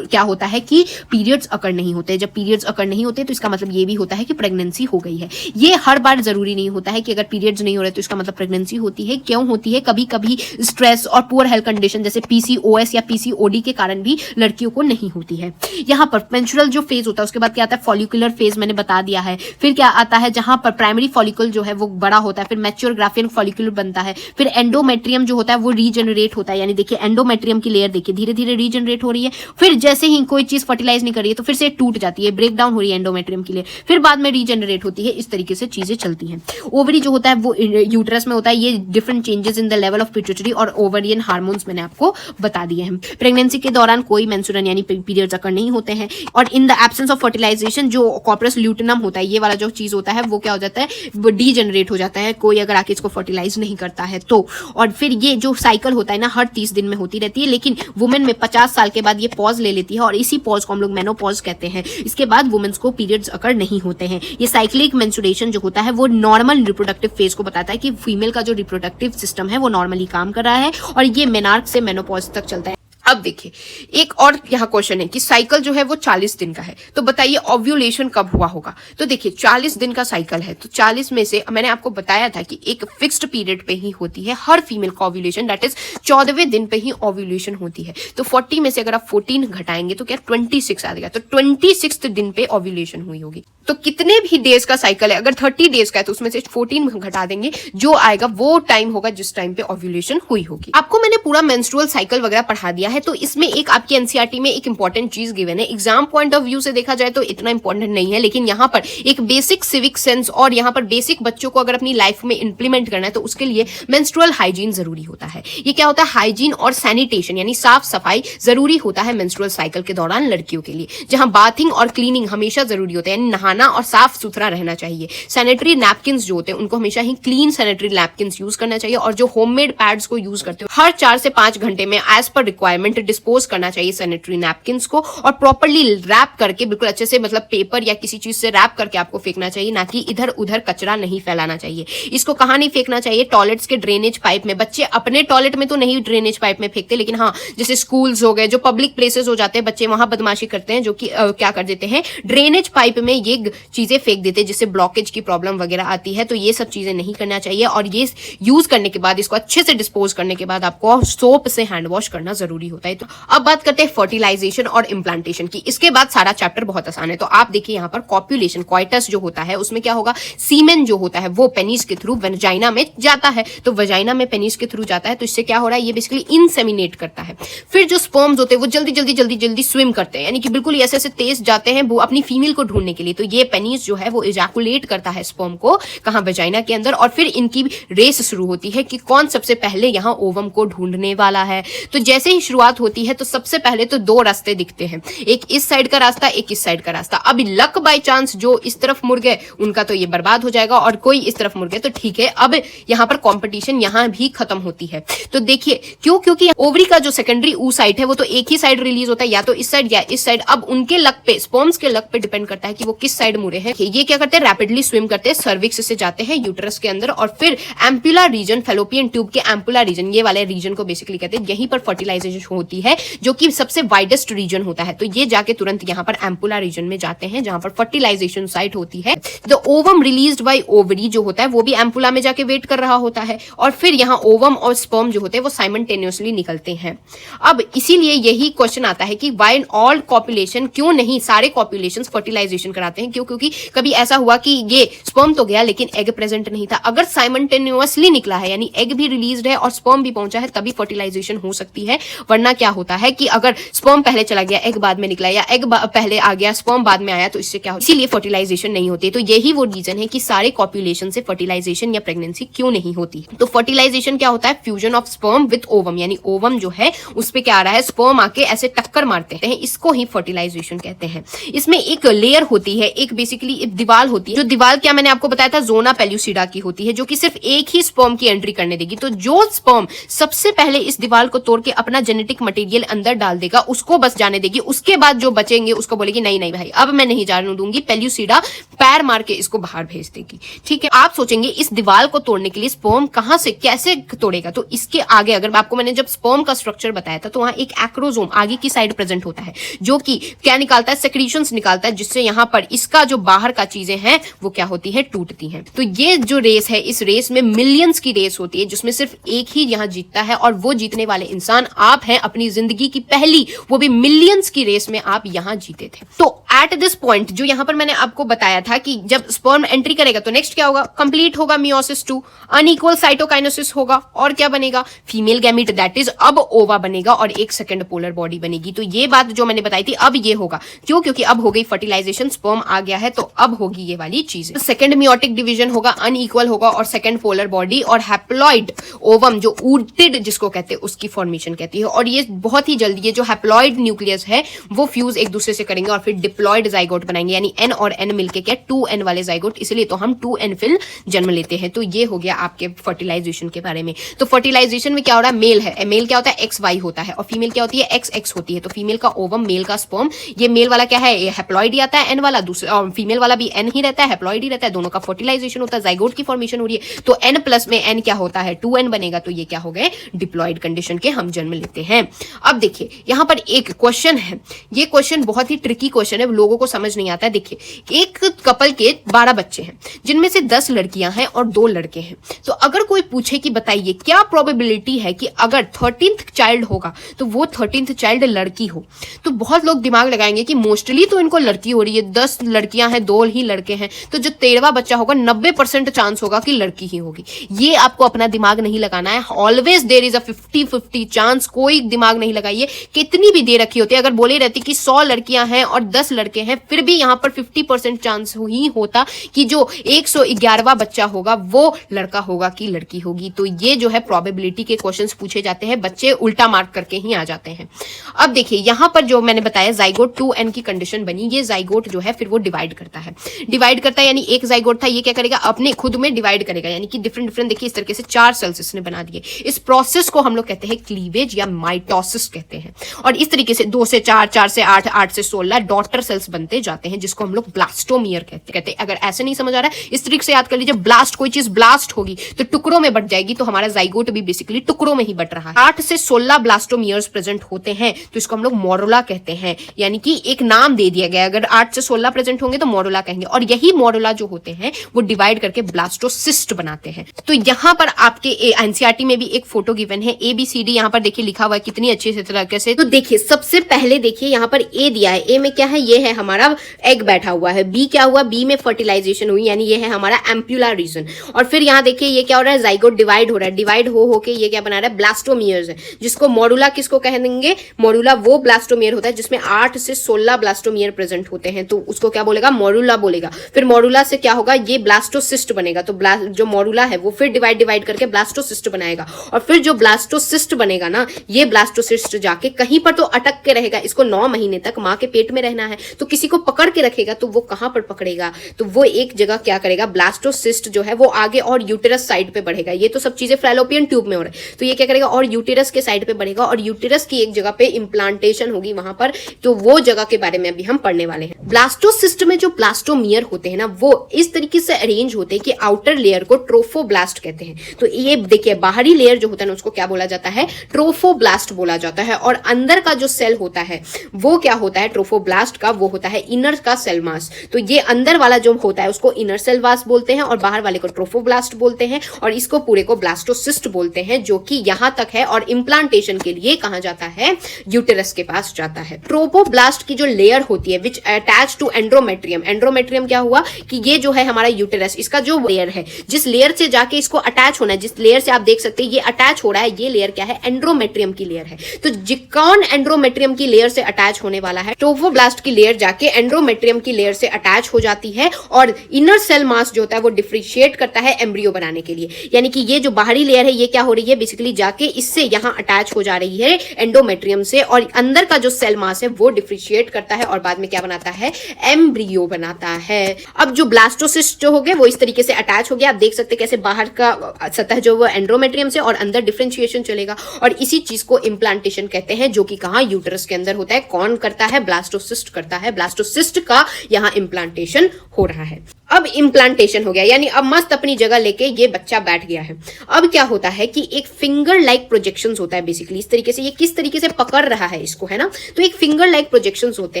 क्या होता है कि पीरियड्स अकर नहीं होते। जब पीरियड्स अकर नहीं होते तो इसका मतलब ये भी होता है कि प्रेगनेंसी हो गई है। ये हर बार जरूरी नहीं होता है कि अगर पीरियड्स नहीं हो रहे तो इसका मतलब प्रेगनेंसी होती है। क्यों होती है? कभी कभी स्ट्रेस और पुअर हेल्थ कंडीशन जैसे PCOS या PCOD के कारण भी लड़कियों को नहीं होती है। यहाँ पर मेंस्ट्रुअल जो फेज होता है उसके बाद क्या आता है? फॉलिकुलर फेज मैंने बता दिया है। फिर क्या आता है? जहां पर प्राइमरी फॉलिकल जो है वो बड़ा होता है, फिर मैच्योर ग्राफियन फॉलिकुलर बनता है, फिर एंडोमेट्रियम जो होता है वो रीजनरेट होता है। यानी देखिए एंडोमेट्रियम की लेयर देखिए धीरे धीरे रीजनरेट हो रही है। फिर जैसे ही कोई चीज फर्टिलाइज नहीं कर रही है तो फिर से टूट जाती है, ब्रेक डाउन हो रही है एंडोमेट्रियम की लेयर, फिर बाद में रीजनरेट होती है। इस तरीके से चीजें चलती हैं। ओवरी जो होता है वो यूट्रस में होता है। ये different changes in the level of pituitary और ओवरियन हार्मोन्स मैंने आपको बता दिए हैं। प्रेगनेंसी के दौरान कोई मेंस्ट्रुअल यानी पीरियड्स अकर नहीं होते हैं। और in the absence of fertilization जो कॉर्पस ल्यूटेनम होता है ये वाला जो चीज होता है वो क्या हो जाता है? वो डीजेनरेट हो जाता है कोई अगर आके इसको फर्टिलाइज नहीं करता है तो। और फिर ये जो साइकिल होता है ना हर 30 दिन में होती रहती है, लेकिन वुमेन में 50 साल के बाद ये पॉज ले लेती है और इसी पॉज को हम लोग मेनोपॉज कहते हैं। इसके बाद वुमेन्स को पीरियड्स अकर नहीं होते हैं। ये साइक्लिक मेंस्ट्रुएशन जो होता है वो नॉर्मल रिप्रोडक्टिव फेज को बताता है कि फीमेल का जो रिप्रोडक्टिव सिस्टम है वो नॉर्मली काम कर रहा है और ये मेनार्क से मेनोपॉज तक चलता है। अब देखिए एक और यहाँ क्वेश्चन है कि साइकिल जो है वो 40 दिन का है, तो बताइए ओव्यूलेशन कब हुआ होगा? तो देखिए 40 दिन का साइकिल है तो 40 में से मैंने आपको बताया था कि एक फिक्स्ड पीरियड पे ही होती है हर फीमेल का ओव्यूलेशन, दैट इज 14वें दिन पे ही ओव्यूलेशन होती है। तो 40 में से अगर आप 14 घटाएंगे तो क्या 26 आ जाएगा, तो 26 दिन पे ओव्यूलेशन हुई होगी। तो कितने भी डेज का साइकिल है, अगर 30 डेज का है तो उसमें से 14 घटा देंगे, जो आएगा वो टाइम होगा जिस टाइम पे ओव्यूलेशन हुई होगी। आपको मैंने पूरा मेंस्ट्रुअल साइकिल वगैरह पढ़ा दिया है, तो इसमें एक आपकी एनसीईआरटी में एक इंपॉर्टेंट चीज गिवन है। एग्जाम पॉइंट ऑफ व्यू से देखा जाए तो इतना इंपॉर्टेंट नहीं है, लेकिन यहाँ पर एक बेसिक सिविक सेंस और यहाँ पर बेसिक बच्चों को अगर अपनी लाइफ में इंप्लीमेंट करना है तो उसके लिए मेंस्ट्रुअल हाइजीन जरूरी होता है। ये क्या होता है, हाइजीन और सैनिटेशन यानी साफ सफाई जरूरी होता है मेंस्ट्रुअल साइकिल के दौरान लड़कियों के लिए, जहां बाथिंग और क्लीनिंग हमेशा जरूरी होता है, यानी नहाना और साफ सुथरा रहना चाहिए। सैनिटरी नैपकिन जो होते हैं उनको हमेशा ही क्लीन सैनिटरी नैपकिन यूज करना चाहिए, और जो होममेड पैड्स को यूज करते हो हर 4 से 5 घंटे में एज पर रिक्वायरमेंट डिस्पोज करना चाहिए सैनिटरी नैपकिन को, और प्रॉपर्ली रैप करके बिल्कुल अच्छे से, मतलब पेपर या किसी चीज से रैप करके आपको फेंकना चाहिए, ना कि इधर उधर कचरा नहीं फैलाना चाहिए। इसको कहां नहीं फेंकना चाहिए, टॉयलेट्स के ड्रेनेज पाइप में। बच्चे अपने टॉयलेट में तो नहीं ड्रेनेज पाइप में फेंकते, लेकिन हाँ जैसे स्कूल्स हो गए, जो पब्लिक प्लेसेस हो जाते हैं, बच्चे वहां बदमाशी करते हैं, जो कि क्या कर देते हैं, ड्रेनेज पाइप में ये चीजें फेंक देते हैं, जिससे ब्लॉकेज की प्रॉब्लम वगैरह आती है। तो ये सब चीजें नहीं करना चाहिए, और ये यूज करने के बाद, इसको अच्छे से डिस्पोज करने के बाद आपको सोप से हैंड वॉश करना जरूरी होता है। तो अब बात करते हैं फर्टिलाइजेशन और इम्प्लांटेशन की। इसके बाद सारा चैप्टर बहुत आसान है। तो आप देखिए यहाँ पर कॉप्युलेशन, क्वाइटस जो होता है उसमें क्या होगा, सीमेन जो होता है वो पेनिस के थ्रू वेजाइना में जाता है, तो वेजाइना में पेनिस के थ्रू जाता है, तो इससे क्या हो रहा है, ये बेसिकली इंसेमिनेट करता है। फिर जो स्पर्म्स होते हैं वो जल्दी जल्दी जल्दी जल्दी स्विम करते हैं, यानी कि बिल्कुल ऐसे ऐसे तेज जाते हैं वो अपनी फीमेल को ढूंढने के लिए। तो ये पेनिस जो है वो इजैकुलेट करता है स्पर्म को, कहां, वेजाइना के अंदर, और फिर इनकी रेस शुरू होती है कि कौन सबसे पहले यहां ओवम को ढूंढने वाला है। तो जैसे ही शुरुआत होती है तो सबसे पहले तो 2 रास्ते दिखते हैं, एक इस साइड का रास्ता, एक इस साइड का रास्ता। अब लक बाय चांस जो इस तरफ मुड़ गए उनका तो ये बर्बाद हो जाएगा, और कोई इस तरफ मुड़ गए तो ठीक है। अब यहाँ पर कंपटीशन यहाँ भी खत्म होती है। तो देखिए क्यों, क्योंकि ओवरी का जो सेकेंडरी साइड है वो तो एक ही साइड रिलीज होता है, या तो इस साइड या इस साइड। अब उनके लक पे, स्पर्म्स के लक पे डिपेंड करता है कि वो किस साइड मुड़े हैं। ये क्या करते हैं, रैपिडली स्विम करते हैं, सर्विक्स से जाते हैं यूट्रस के अंदर, और फिर एम्पुला रीजन, फैलोपियन ट्यूब के एम्पुला रीजन, ये वाले रीजन को बेसिकली कहते हैं, यहीं पर फर्टिलाइजेशन होती है, जो कि सबसे वाइडेस्ट रीजन होता है। तो ये जाके तुरंत यहाँ पर एम्पुला रीजन में जाते हैं, जहां पर फर्टिलाइजेशन साइट होती है। The ovum released by ovary जो होता है वो भी एम्पुला में जाके वेट कर रहा होता है, और फिर यहाँ ओवम और स्पर्म जो होते हैं वो साइमल्टेनियसली निकलते हैं। अब इसीलिए यही क्वेश्चन आता है कि व्हाई ऑल कॉपुलेशन, क्यों नहीं सारे कॉपुलेशंस फर्टिलाइजेशन कराते हैं, क्यों, क्योंकि कभी ऐसा हुआ कि ये स्पर्म तो गया लेकिन एग प्रेजेंट नहीं था। अगर साइमल्टेनियसली निकला है, यानी एग भी रिलीज्ड है और स्पर्म भी पहुंचा है, तभी फर्टिलाइजेशन हो सकती है। वरना क्या होता है कि अगर स्पर्म पहले चला गया, एग बाद में निकला, या एग पहले आ गया, स्पर्म बाद में आया, तो इससे क्या हो, इसीलिए फर्टिलाइजेशन नहीं होती। तो यही वो रीजन है कि सारे कॉपुलेशन से फर्टिलाइजेशन या प्रेगनेंसी क्यों नहीं होती। तो फर्टिलाइजेशन क्या होता है, fusion of sperm with ovum, यानी ओवम जो है उस पे क्या आ रहा है, स्पर्म आके ऐसे टक्कर मारते हैं, इसको ही फर्टिलाइजेशन कहते हैं। इसमें एक लेयर होती है, एक बेसिकली एक दीवार होती है, जो दीवार क्या मैंने आपको बताया था, जोना पेल्यूसिडा की होती है, जो कि सिर्फ एक ही स्पर्म की एंट्री करने देगी। तो जो स्पर्म सबसे पहले इस दीवार को तोड़ के अपना जेनेटिक मटेरियल अंदर डाल देगा, उसको बस जाने देगी। उसके बाद जो बचेंगे उसको बोलेगी नहीं नहीं भाई अब मैं नहीं जाने दूंगी, पेल्यूसिडा पैर मार के इसको बाहर भेज देगी। ठीक है, आप सोचेंगे इस दीवार को तोड़ने के लिए स्पर्म कहां से कैसे तोड़ेगा, तो इसके आगे, अगर आपको मैंने जब स्पर्म का स्ट्रक्चर बताया था, तो वहां एक एक्रोसोम आगे की साइड प्रेजेंट होता है, जो कि क्या निकालता है, सेक्रीशंस निकालता है, जिससे यहां पर इसका जो बाहर का चीजें हैं वो क्या होती है, टूटती हैं। तो ये जो रेस है, इस रेस में मिलियंस की रेस होती है, जिसमें सिर्फ एक ही यहां जीतता है, और वो जीतने वाले इंसान आप हैं। अपनी जिंदगी की पहली, वो भी मिलियंस की रेस में आप यहां जीते थे। तो एट दिस पॉइंट जो यहां पर मैंने आपको बताया था कि जब स्पर्म एंट्री करेगा तो नेक्स्ट क्या होगा, कंप्लीट होगा मियोसिस 2, अनइक्वल साइटोकाइनेसिस होगा, और क्या बनेगा, फीमेल गैमीट, दैट इज अब ओवा बनेगा, और एक सेकंड पोलर बॉडी बनेगी। तो ये बात जो मैंने बताई थी अब ये होगा, क्यों, क्योंकि अब हो गई फर्टिलाइजेशन, स्पर्म आ गया है, तो अब होगी ये वाली चीज। सेकंड मियोटिक डिवीजन होगा, अनइक्वल होगा, और सेकंड पोलर बॉडी, और हैप्लॉइड ओवम जो ऊर्टिड जिसको कहते हैं उसकी फॉर्मेशन कहती है। और ये बहुत ही जल्दी, ये जो हैप्लॉइड न्यूक्लियस है वो फ्यूज एक दूसरे से करेंगे और फिर डिप्लॉइड जाइगोट बनाएंगे, यानी एन और एन मिलके क्या 2n वाले जाइगोट, इसलिए तो हम 2n फिल जन्म लेते हैं। तो ये हो गया आपके फर्टिलाइजेशन के बारे में। तो फर्टिलाइजेशन में क्या हो रहा है, मेल है, मेल क्या होता है, XY होता है, और फीमेल क्या होती है, XX होती है। तो फीमेल का ओवम, मेल का स्पर्म, ये मेल वाला क्या है, ये हैप्लॉइड ही आता है, एन वाला, दूसरा और फीमेल वाला भी एन ही रहता है, हैप्लॉइड ही रहता है, दोनों का फर्टिलाइजेशन होता है, जाइगोट की फॉर्मेशन हो रही है। तो n प्लस में n क्या होता है, 2n बनेगा। तो ये क्या हो गए, डिप्लॉइड कंडीशन के हम जन्म लेते हैं। अब देखिए यहां पर एक क्वेश्चन है, ये क्वेश्चन बहुत ही ट्रिकी क्वेश्चन है, लोगों को समझ नहीं आता है। देखिए एक कपल के 12 बच्चे हैं, जिनमें से 10 लड़कियां हैं और 2 लड़के हैं। तो अगर कोई पूछे कि बताइए क्या प्रोबेबिलिटी है कि अगर 13th चाइल्ड होगा तो वो 13th चाइल्ड लड़की हो, तो बहुत लोग दिमाग लगाएंगे कि मोस्टली तो इनको लड़की हो रही है, 10 लड़कियां हैं, 2 ही लड़के हैं, तो जो 13वां बच्चा होगा 90% चांस होगा कि लड़की ही होगी। ये आपको अपना दिमाग नहीं लगाना है। Always there is a 50-50 chance. कोई दिमाग नहीं लगाइए, कितनी भी दे रखी होती है। अगर बोले रहती कि 100 लड़कियां हैं और 10 लड़के हैं, फिर भी यहां पर 50% चांस ही होता कि जो 111वां बच्चा होगा वो लड़का होगा कि लड़की होगी। तो ये जो है प्रोबेबिलिटी के क्वेश्चंस पूछे जाते हैं, बच्चे उल्टा मार्क करके ही आ जाते हैं। अब देखिए यहां पर जो मैंने बताया जाइगोट 2n की कंडीशन बनी, ये जाइगोट जो है फिर वो डिवाइड करता है यानी एक जाइगोट था, ये क्या करेगा, अपने खुद में डिवाइड करेगा, यानी कि डिफरेंट डिफरेंट देखिए इस तरीके से 4 सेल्स इसने बना दिए। इस प्रोसेस को हम लोग कहते हैं क्लीवेज या माइटोसिस कहते हैं। और इस तरीके से 2 से 4, 4 से 8, 8 से 16 डॉटर सेल्स बनते जाते हैं, जिसको हम लोग ब्लास्टोमियर कहते हैं। अगर ऐसे नहीं समझ आ रहा है, इस तरीके से याद कर लीजिए, ब्लास्ट, कोई चीज ब्लास्ट होगी तो टुकड़ों में बट जाएगी, तो हमारा जाइगोट भी बेसिकली टुकड़ों में ही बट रहा है। 8 से 16 ब्लास्टोमियर्स प्रेजेंट होते हैं, तो इसको हम लोग मोरुला कहते हैं, यानी कि एक नाम दे दिया गया। अगर 8 से 16 प्रेजेंट होंगे तो मोरुला कहेंगे, और यही मोरुला जो होते हैं वो डिवाइड करके ब्लास्टोसिस्ट बनाते हैं। तो यहां पर आपके एनसीईआरटी में भी एक फोटो गिवन है, ABCD यहां पर देखिए लिखा हुआ है कितनी अच्छी तरीके से। तो देखिए सबसे पहले देखिए यहां पर ए दिया है, ए में क्या है, ये है हमारा एग बैठा हुआ है। बी क्या हुआ, बी में फर्टिलाइजेशन हुई, यानी ये है हमारा एम्प्यूला रीजन। और फिर यहां देखिए ये क्या हो रहा है, जाइगोट डिवाइड हो रहा है, डिवाइड हो के ये क्या बना रहा है, ब्लास्टोमियर्स है, जिसको मोरुला किसको कह देंगे, मोरुला वो ब्लास्टोमियर होता है जिसमें 8 से 16 ब्लास्टोमियर प्रेजेंट होते हैं, तो उसको क्या बोलेगा, मोरुला बोलेगा। फिर मोरुला से क्या होगा, ये ब्लास्टोसिस्ट बनेगा, तो जो मोरुला है वो फिर डिवाइड करके ब्लास्टोसिस्ट बनाएगा। और फिर जो ब्लास्टोसिस्ट बनेगा ना, ये ब्लास्टोसिस्ट जाके कहीं पर तो अटक के रहेगा, इसको 9 महीने तक मां के पेट में रहना है, तो किसी को पकड़ के रखेगा, तो वो कहां पर पकड़ेगा, तो वो एक जगह क्या करेगा, ब्लास्टोसिस्ट जो है वो आगे और यूटेरस साइड पे बढ़ेगा। ये तो सब चीजें फैलोपियन ट्यूब में हो रहा है, तो ये क्या करेगा, और यूटेरस के साइड पे बढ़ेगा, और यूटेरस की एक जगह पे इम्प्लांटेशन होगी वहां पर, तो वो जगह के बारे में अभी हम पढ़ने वाले हैं। ब्लास्टोसिस्ट में जो ब्लास्टोमियर होते हैं ना, वो इस तरीके से अरेंज होते हैं कि आउटर लेयर को ट्रोफोब्लास्ट कहते हैं। तो ये देखिए बाहरी लेयर जो होता है ना, उसको क्या बोला जाता है, ट्रोफोब्लास्ट बोला जाता है। और अंदर का जो सेल होता है वो क्या होता है, ट्रोफोब्लास्ट का, वो होता है इनर का सेल मास। तो ये अंदर वाला जो होता है उसको इनर सेल मास बोलते हैं, और बाहर वाले को ट्रोफोब्लास्ट बोलते हैं, और इसको पूरे को ब्लास्टोसिस्ट बोलते हैं, जो कि यहां तक है। और इम्प्लांटेशन के लिए कहां जाता है, यूटेरस के पास जाता है। ट्रोफोब्लास्ट की जो लेयर होती है विच अटैच टू एंड्रोमेट्रियम, एंड्रोमेट्रियम क्या हुआ कि ये जो है हमारा यूटेरस, इसका जो लेयर है, जिस लेयर से जाके इसको अटैच होना है, जिस लेयर से आप देख सकते हैं ये अटैच हो रहा है, ये लेयर क्या है, एंड्रोमेट्रियम की लेयर है। तो कौन एंड्रोमेट्रियम की लेयर से अटैच होने वाला है, ट्रोफोब्लास्ट की लेयर जाके एंड्रोमेट्रियम की लेयर से अटैच हो जाती है, और इनर सेल मास जो होता है वो डिफरेंशिएट करता है एम्ब्रियो बनाने के लिए। यानी कि ये जो बाहरी लेयर है ये क्या हो रही है, बेसिकली जाके इससे यहां अटैच हो जा रही है एंडोमेट्रियम से, और अंदर का जो सेल मास है वो डिफरेंशिएट करता है, और बाद में क्या बनाता है, एम्ब्रियो बनाता है। अब जो ब्लास्टोसिस्ट जो हो गए वो इस तरीके से अटैच हो गया, आप देख सकते हैं कैसे बाहर का सतह जो वो एंड्रोमेट्रियम से, और अंदर डिफरेंशिएशन चलेगा, और इसी चीज को इम्प्लांटेशन कहते हैं, जो कि कहां, यूटेरस के अंदर होता है। कौन करता है, ब्लास्टोसिस्ट करता है, ब्लास्टोसिस्ट का यहां इम्प्लांटेशन हो रहा है। अब इम्प्लांटेशन हो गया, यानी अब मस्त अपनी जगह लेके ये बच्चा बैठ गया है। अब क्या होता है कि एक फिंगर लाइक प्रोजेक्शंस होता है, बेसिकली इस तरीके से ये किस तरीके से पकड़ रहा है इसको, है ना, तो एक फिंगर लाइक प्रोजेक्शंस होते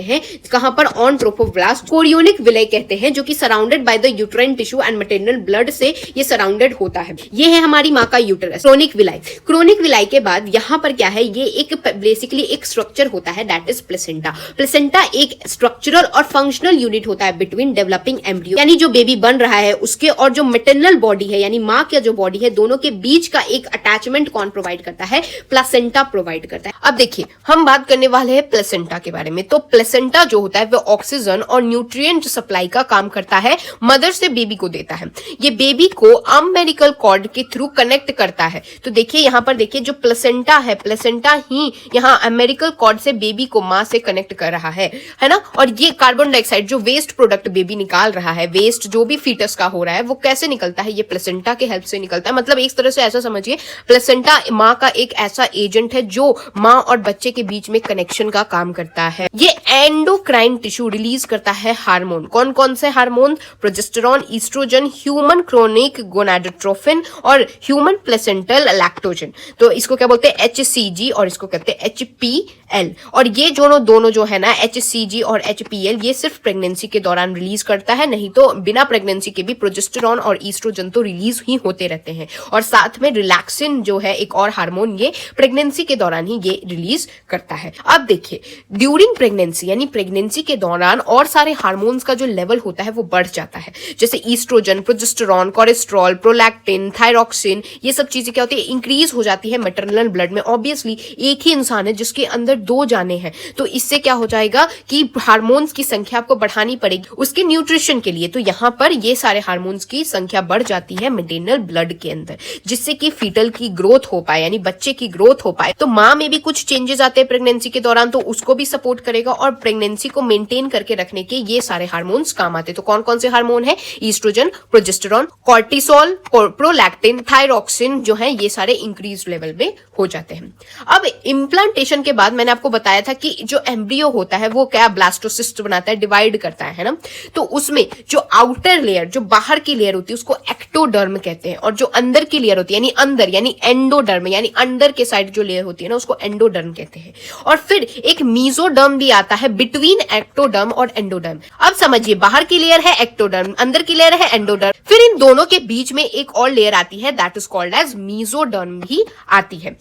हैं कहां पर, ऑन ट्रोफोब्लास्ट, कोरियोनिक विलय कहते हैं, जो कि surrounded by the uterine tissue and maternal blood से ये सराउंडेड होता है। ये है हमारी मां का यूटेरस। क्रोनिक विलाय, क्रोनिक विलाय के बाद यहां पर क्या है, ये एक बेसिकली एक स्ट्रक्चर होता है, दैट इज प्लेसेंटा। प्लेसेंटा एक स्ट्रक्चरल और फंक्शनल यूनिट होता है बिटवीन डेवलपिंग एम्ब्रियो, यानी जो बेबी बन रहा है उसके और जो मैटरनल बॉडी है, यानी मां का जो बॉडी है, दोनों के बीच का एक अटैचमेंट कौन प्रोवाइड करता है, प्लेसेंटा प्रोवाइड करता है। अब देखिए हम बात करने वाले हैं प्लेसेंटा के बारे में। तो प्लेसेंटा जो होता है वो ऑक्सीजन और न्यूट्रिएंट सप्लाई का काम करता है, मदर से बेबी को देता है। ये बेबी को अम्बिलिकल कॉर्ड के थ्रू कनेक्ट करता है। तो देखिए यहां पर देखिए जो प्लेसेंटा है, प्लेसेंटा ही यहां अम्बिलिकल कॉर्ड से बेबी को मां से कनेक्ट कर रहा है ना। और ये कार्बन डाइऑक्साइड जो वेस्ट प्रोडक्ट बेबी निकाल रहा है, वेस्ट जो भी फीटस का हो रहा है, वो कैसे निकलता है, ये प्लेसेंटा के हेल्प से निकलता है। मतलब एक तरह से ऐसा समझिए, प्लेसेंटा मां का एक ऐसा एजेंट है जो मां और बच्चे के बीच में कनेक्शन का काम करता है। ये एंडोक्राइन टिश्यू रिलीज करता है हार्मोन। कौन कौन से hormone, progesterone, oestrogen, human chronic gonadotrophin और ह्यूमन प्लेसेंटल लैक्टोजन। तो इसको क्या बोलते हैं, HCG, और इसको कहते हैं HPL। और ये दोनों जो है ना, HCG और HPL, ये सिर्फ प्रेगनेंसी के दौरान रिलीज करता है, नहीं तो बिना प्रेगनेंसी के भी प्रोजेस्टेरॉन और ईस्ट्रोजन तो रिलीज ही होते रहते हैं। और साथ में रिलैक्सिन जो है एक और हार्मोन, ये प्रेगनेंसी के दौरान ही ये रिलीज करता है। अब देखिए ड्यूरिंग प्रेगनेंसी, यानी प्रेगनेंसी के दौरान और सारे हार्मोन्स का जो लेवल होता है वो बढ़ जाता है, जैसे oestrogen, progesterone, cholesterol, prolactin, thyroxine, ये सब चीजें क्या होती है, इंक्रीज हो जाती है मैटरनल ब्लड में। ऑब्वियसली एक ही इंसान है जिसके अंदर दो जाने हैं, तो इससे क्या हो जाएगा कि हार्मोन्स की संख्या आपको बढ़ानी पड़ेगी उसके न्यूट्रिशन के लिए। तो यहाँ पर ये सारे हार्मोन्स की संख्या बढ़ जाती है मेटरनल ब्लड के अंदर, जिससे कि फीटल की ग्रोथ हो पाए, यानी बच्चे की ग्रोथ हो पाए। तो माँ में भी कुछ चेंजेस आते हैं प्रेगनेंसी के दौरान, तो उसको भी सपोर्ट करेगा और प्रेगनेंसी को मेंटेन करके रखने के ये सारे हार्मोन्स काम आते हैं। तो कौन कौन से हार्मोन है? Oestrogen, progesterone, cortisol, prolactin, thyroxine, जो है ये सारे इंक्रीज लेवल में हो जाते हैं। अब इम्प्लांटेशन के बाद मैंने आपको बताया था कि जो एम्ब्रियो होता है वो क्या ब्लास्टोसिस्ट बनाता है, डिवाइड करता है ना। तो उसमें जो आउटर लेयर, जो बाहर की लेयर होती है उसको एक्टोडर्म कहते हैं, और जो अंदर की लेयर होती है यानी अंदर यानी एंडोडर्म, यानी अंदर के साइड जो लेयर होती है ना उसको एंडोडर्म कहते हैं। और फिर एक मीजोडर्म भी आता है बिटवीन एक्टोडर्म और एंडोडर्म। अब समझिए, बाहर की लेयर है एक्टोडर्म, अंदर की लेयर है एंडोडर्म, फिर इन दोनों के बीच में एक और लेयर आती है that is called as mesoderm भी आती है।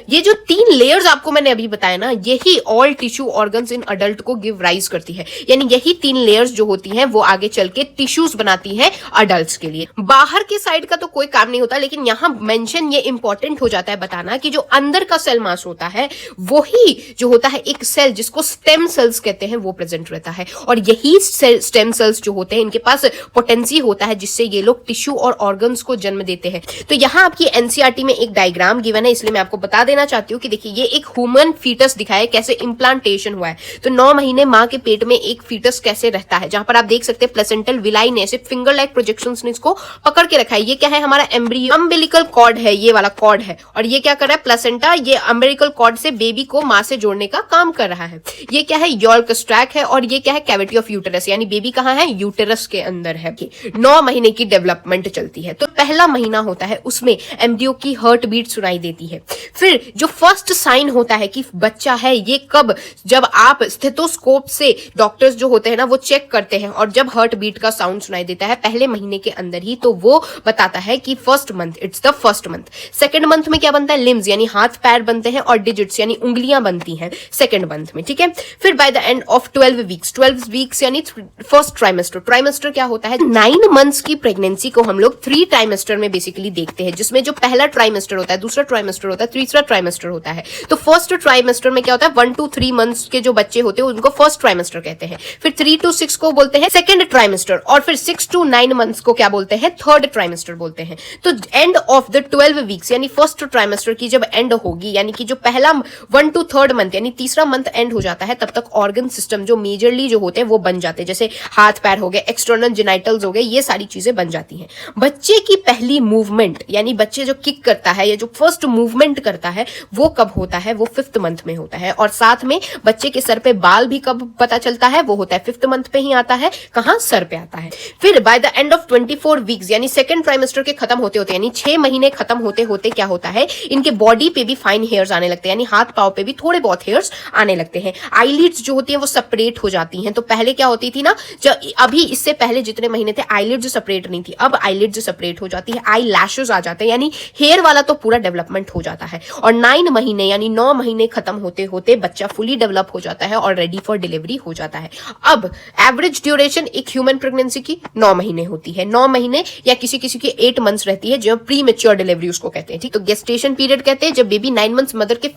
ये जो तीन लेयर्स आपको मैंने अभी बताया ना, यही all tissue organs in adult को गिव राइज करती है, यानी यही तीन लेयर्स जो होती हैं वो आगे चल के टिश्यूज बनाती हैं अडल्ट्स के लिए। बाहर के साइड का तो कोई काम नहीं होता, लेकिन यहां मेंशन ये इंपॉर्टेंट हो जाता है बताना कि जो अंदर का सेल मास होता है वही जो होता है एक सेल जिसको स्टेम सेल्स कहते हैं वो प्रेजेंट रहता है, और यही स्टेम सेल्स जो होते हैं इनके पास पोटेंसी होता है जिससे ये लोग टिश्यू और ऑर्गन्स को जन्म देते हैं। तो यहां आपकी एनसीईआरटी में एक डायग्राम गिवन है, इसलिए मैं आपको बता देना चाहती हूँ कि देखिए ये एक ह्यूमन फीटस दिखाया कैसे इम्प्लांटेशन हुआ है। तो 9 महीने मां के पेट में एक फीटस कैसे रहता है, जहां पर आप देख सकते हैं प्लेसेंटल विलाई ने सिर्फ फिंगर लाइक प्रोजेक्शंस ने इसको पकड़ के रखा है। ये क्या है? हमारा एम्ब्रियो, अम्बिलिकल कॉर्ड है, ये वाला कॉर्ड है, और ये क्या कर रहा है? प्लेसेंटा, ये अम्बिलिकल कॉर्ड से बेबी को मां से जोड़ने का काम कर रहा है। ये क्या है? यॉल्क स्ट्रैक है, और ये क्या है? कैविटी ऑफ यूटेरस, यानी बेबी कहां है? यूटेरस के अंदर है। 9 महीने की डेवलपमेंट चलती है। तो पहला महीना होता है उसमें एम्ब्रियो की हार्ट बीट सुनाई देती है। फिर जो फर्स्ट साइन होता है कि बच्चा है, ये कब? जब आप स्टेथोस्कोप से डॉक्टर्स जो होते हैं ना वो चेक करते हैं, और जब हार्ट बीट का साउंड सुनाई देता है पहले महीने के अंदर ही, तो वो बताता है कि first month, it's the first month. Second month में क्या बनता है? लिम्स यानी हाथ पैर बनते हैं, और डिजिट्स यानी उंगलियां बनती हैं सेकंड मंथ में, ठीक है। फिर by the end of 12 weeks यानी फर्स्ट ट्राइमेस्टर। ट्राइमेस्टर क्या होता है? 9 मंथ्स की प्रेगनेंसी को हम लोग 3 ट्राइमेस्टर में बेसिकली देखते हैं, जिसमें जो पहला ट्राइमेस्टर होता है, दूसरा ट्राइमेस्टर होता है, तीसरा ट्राइमेस्टर होता है। तो फर्स्ट ट्राइमेस्टर में क्या होता है? 1 to 3 मंथ्स के जो बच्चे होते हैं उनको फर्स्ट ट्राइमेस्टर कहते हैं। फिर 3 to 6 को बोलते हैं सेकंड ट्राइमेस्टर, और फिर 6 to 9 मंथ्स को क्या बोलते हैं? थर्ड ट्राइमेस्टर बोलते हैं। तो एंड ऑफ द 12 वीक्स यानी फर्स्ट ट्राइमेस्टर की जब एंड होगी, यानी कि जो पहला 1 to 3rd मंथ यानी तीसरा मंथ एंड हो जाता है, तब तक ऑर्गन सिस्टम जो मेजरली जो होते हैं वो बन जाते हैं, जैसे हाथ पैर हो गए, एक्सटर्नल जेनाइटल्स हो गए, ये सारी चीजें बन जाती हैं। बच्चे की पहली मूवमेंट यानी बच्चे जो किक करता है या जो फर्स्ट मूवमेंट करता है वो कब होता है? वो 5th मंथ में होता है। और साथ में बच्चे के सर पे बाल भी कब पता चलता है? वो होता है 5th मंथ पे ही आता है। कहां? सर पे आता है। फिर by the end of 24 weeks यानी सेकंड ट्राइमेस्टर के खत्म होते होते यानी 6 महीने खत्म होते होते क्या होता है? इनके बॉडी पे भी फाइन हेयर्स आने लगते हैं, यानी हाथ पांव पे भी थोड़े बहुत हेयर्स आने लगते हैं। आईलिड्स जो होती हैं वो सेपरेट हो जाती हैं। तो पहले क्या होती थी ना, जब अभी इससे पहले जितने महीने थे आईलिड्स सेपरेट नहीं थी, अब आईलिड्स सेपरेट हो जाती है, आई लैशेस आ जाते हैं, यानी हेयर वाला तो पूरा डेवलपमेंट हो जाता है। और 9 महीने यानी 9 महीने खत्म होते होते बच्चा फुली डेवलप हो जाता है और रेडी फॉर डिलीवरी हो जाता है। अब एवरेज ड्यूरेशन एक ह्यूमन प्रेगनेंसी की 9 महीने होती है। 9 महीने या किसी किसी की 8 मंथ्स रहती है, जो प्री मेच्योर डिलीवरी उसको कहते हैं, ठीक। तो गेस्टेशन पीरियड कहते हैं जब बेबी 9 मंथ्स मदर के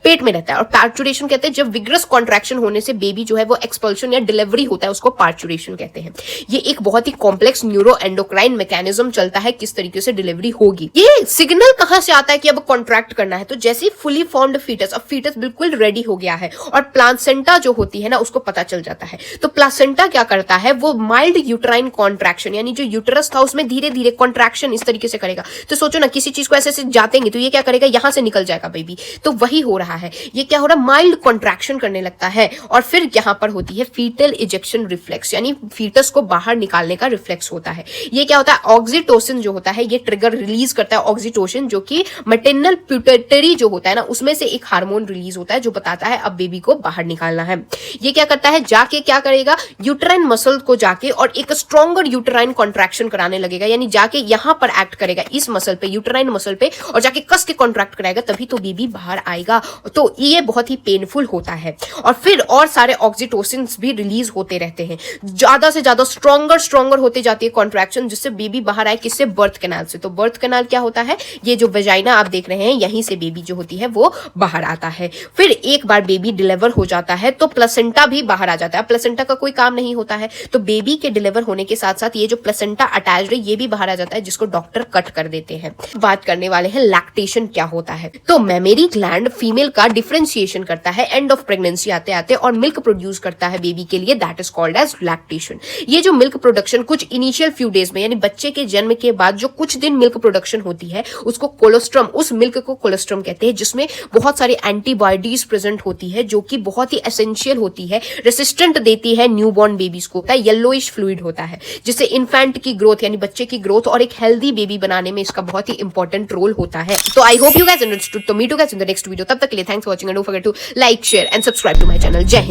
पेट में रहता है, और पार्चुरेशन कहते हैं जब विग्रस कॉन्ट्रैक्शन होने से बेबी जो है वो एक्सपल्शन या डिलीवरी होता है, उसको पार्चुरेशन कहते हैं। ये एक बहुत ही कॉम्प्लेक्स न्यूरो एंडोक्राइन मैकेनिज्म चलता है किस तरीके से डिलीवरी होगी। ये सिग्नल कहां से आता है कि अब कॉन्ट्रैक्ट करना है? तो जैसे फुली फॉर्म्ड फीटस, अब फीटस बिल्कुल रेडी हो गया है और प्लासेंटा जो होती है ना उसको पता चल जाता है। तो प्लासेंटा क्या करता है? वो माइल्ड यूट्राइन कॉन्ट्रैक्शन यानी जो यूटरस था उसमें धीरे धीरे कॉन्ट्रैक्शन इस तरीके से करेगा। तो सोचो ना, किसी चीज को ऐसे ऐसे जातेंगे तो ये क्या करेगा? यहां से निकल जाएगा बेबी। तो वही हो रहा है, ये क्या हो रहा है? माइल्ड कॉन्ट्रैक्शन करने लगता है, और फिर यहां पर होती है फीटल इजेक्शन रिफ्लेक्स, यानी फीटस को बाहर निकालने का रिफ्लेक्स होता है। ये क्या होता है? ऑक्सीटोसिन जो होता है ये ट्रिगर रिलीज करता है। ऑक्सीटोसिन जो कि मैटरनल पिट्यूटरी जो होता है ना उसमें से एक हार्मोन रिलीज होता है जो बताता है अब बेबी को बाहर निकालना है। ये क्या करता है? जाके क्या करेगा? यूट्राइन मसल को जाके और एक स्ट्रॉन्गर यूट्राइन कॉन्ट्रैक्शन कराने लगेगा, यानी जाके यहां पर एक्ट करेगा इस मसल पे, यूट्राइन मसल पे, और जाके कस के कॉन्ट्रैक्ट कराएगा, तभी तो बेबी बाहर आएगा। तो ये बहुत ही पेनफुल होता है। और फिर फिर और सारे ऑक्सीटोसिन भी रिलीज होते रहते हैं, ज्यादा से ज्यादा स्ट्रॉन्गर होते जाती है कॉन्ट्रैक्शन, जिससे बेबी बाहर आए। किससे? बर्थ कैनाल से। तो बर्थ कैनाल क्या होता है? ये जो वेजाइना आप देख रहे हैं, यहीं से बेबी जो होती है वो बाहर आता है। फिर एक बार बेबी डिलीवर हो जाता है तो प्लेसेंटा भी बाहर आ जाता है। प्लेसेंटा का कोई काम नहीं होता है, तो बेबी के डिलीवर होने के साथ साथ ये जो प्लेसेंटा अटैच्ड है ये भी बाहर आ जाता है, जिसको डॉक्टर कट कर देते हैं। बात करने वाले हैं लैक्टेशन क्या होता है। तो मेमरी ग्लैंड फीमेल का डिफरेंशिएशन करता है एंड ऑफ प्रेगनेंसी आते आते और मिल्क प्रोड्यूस करता है बेबी के लिए, that is called as lactation. ये जो मिल्क प्रोडक्शन कुछ इनिशियल फ्यू डेज में, यानी बच्चे के जन्म के बाद जो कुछ दिन मिल्क प्रोडक्शन होती है उसको कोलोस्ट्रम, उस मिल्क को कोलोस्ट्रम कहते हैं, जिसमें बहुत सारी एंटीबॉडीज प्रेजेंट होती है जो कि बहुत ही एसेंशियल होती है, रेसिस्टेंट देती है न्यूबॉर्न बेबीज को। येलोइश फ्लूइड होता है जिससे इन्फेंट की ग्रोथ यानी बच्चे की ग्रोथ और एक हेल्दी बेबी बनाने में इसका बहुत ही इंपॉर्टेंट रोल होता है। तो I hope you guys understood. तो meet you guys in the next video. तब तक के लिए thanks for watching and don't forget to like, share and subscribe to my channel. जय हिंद।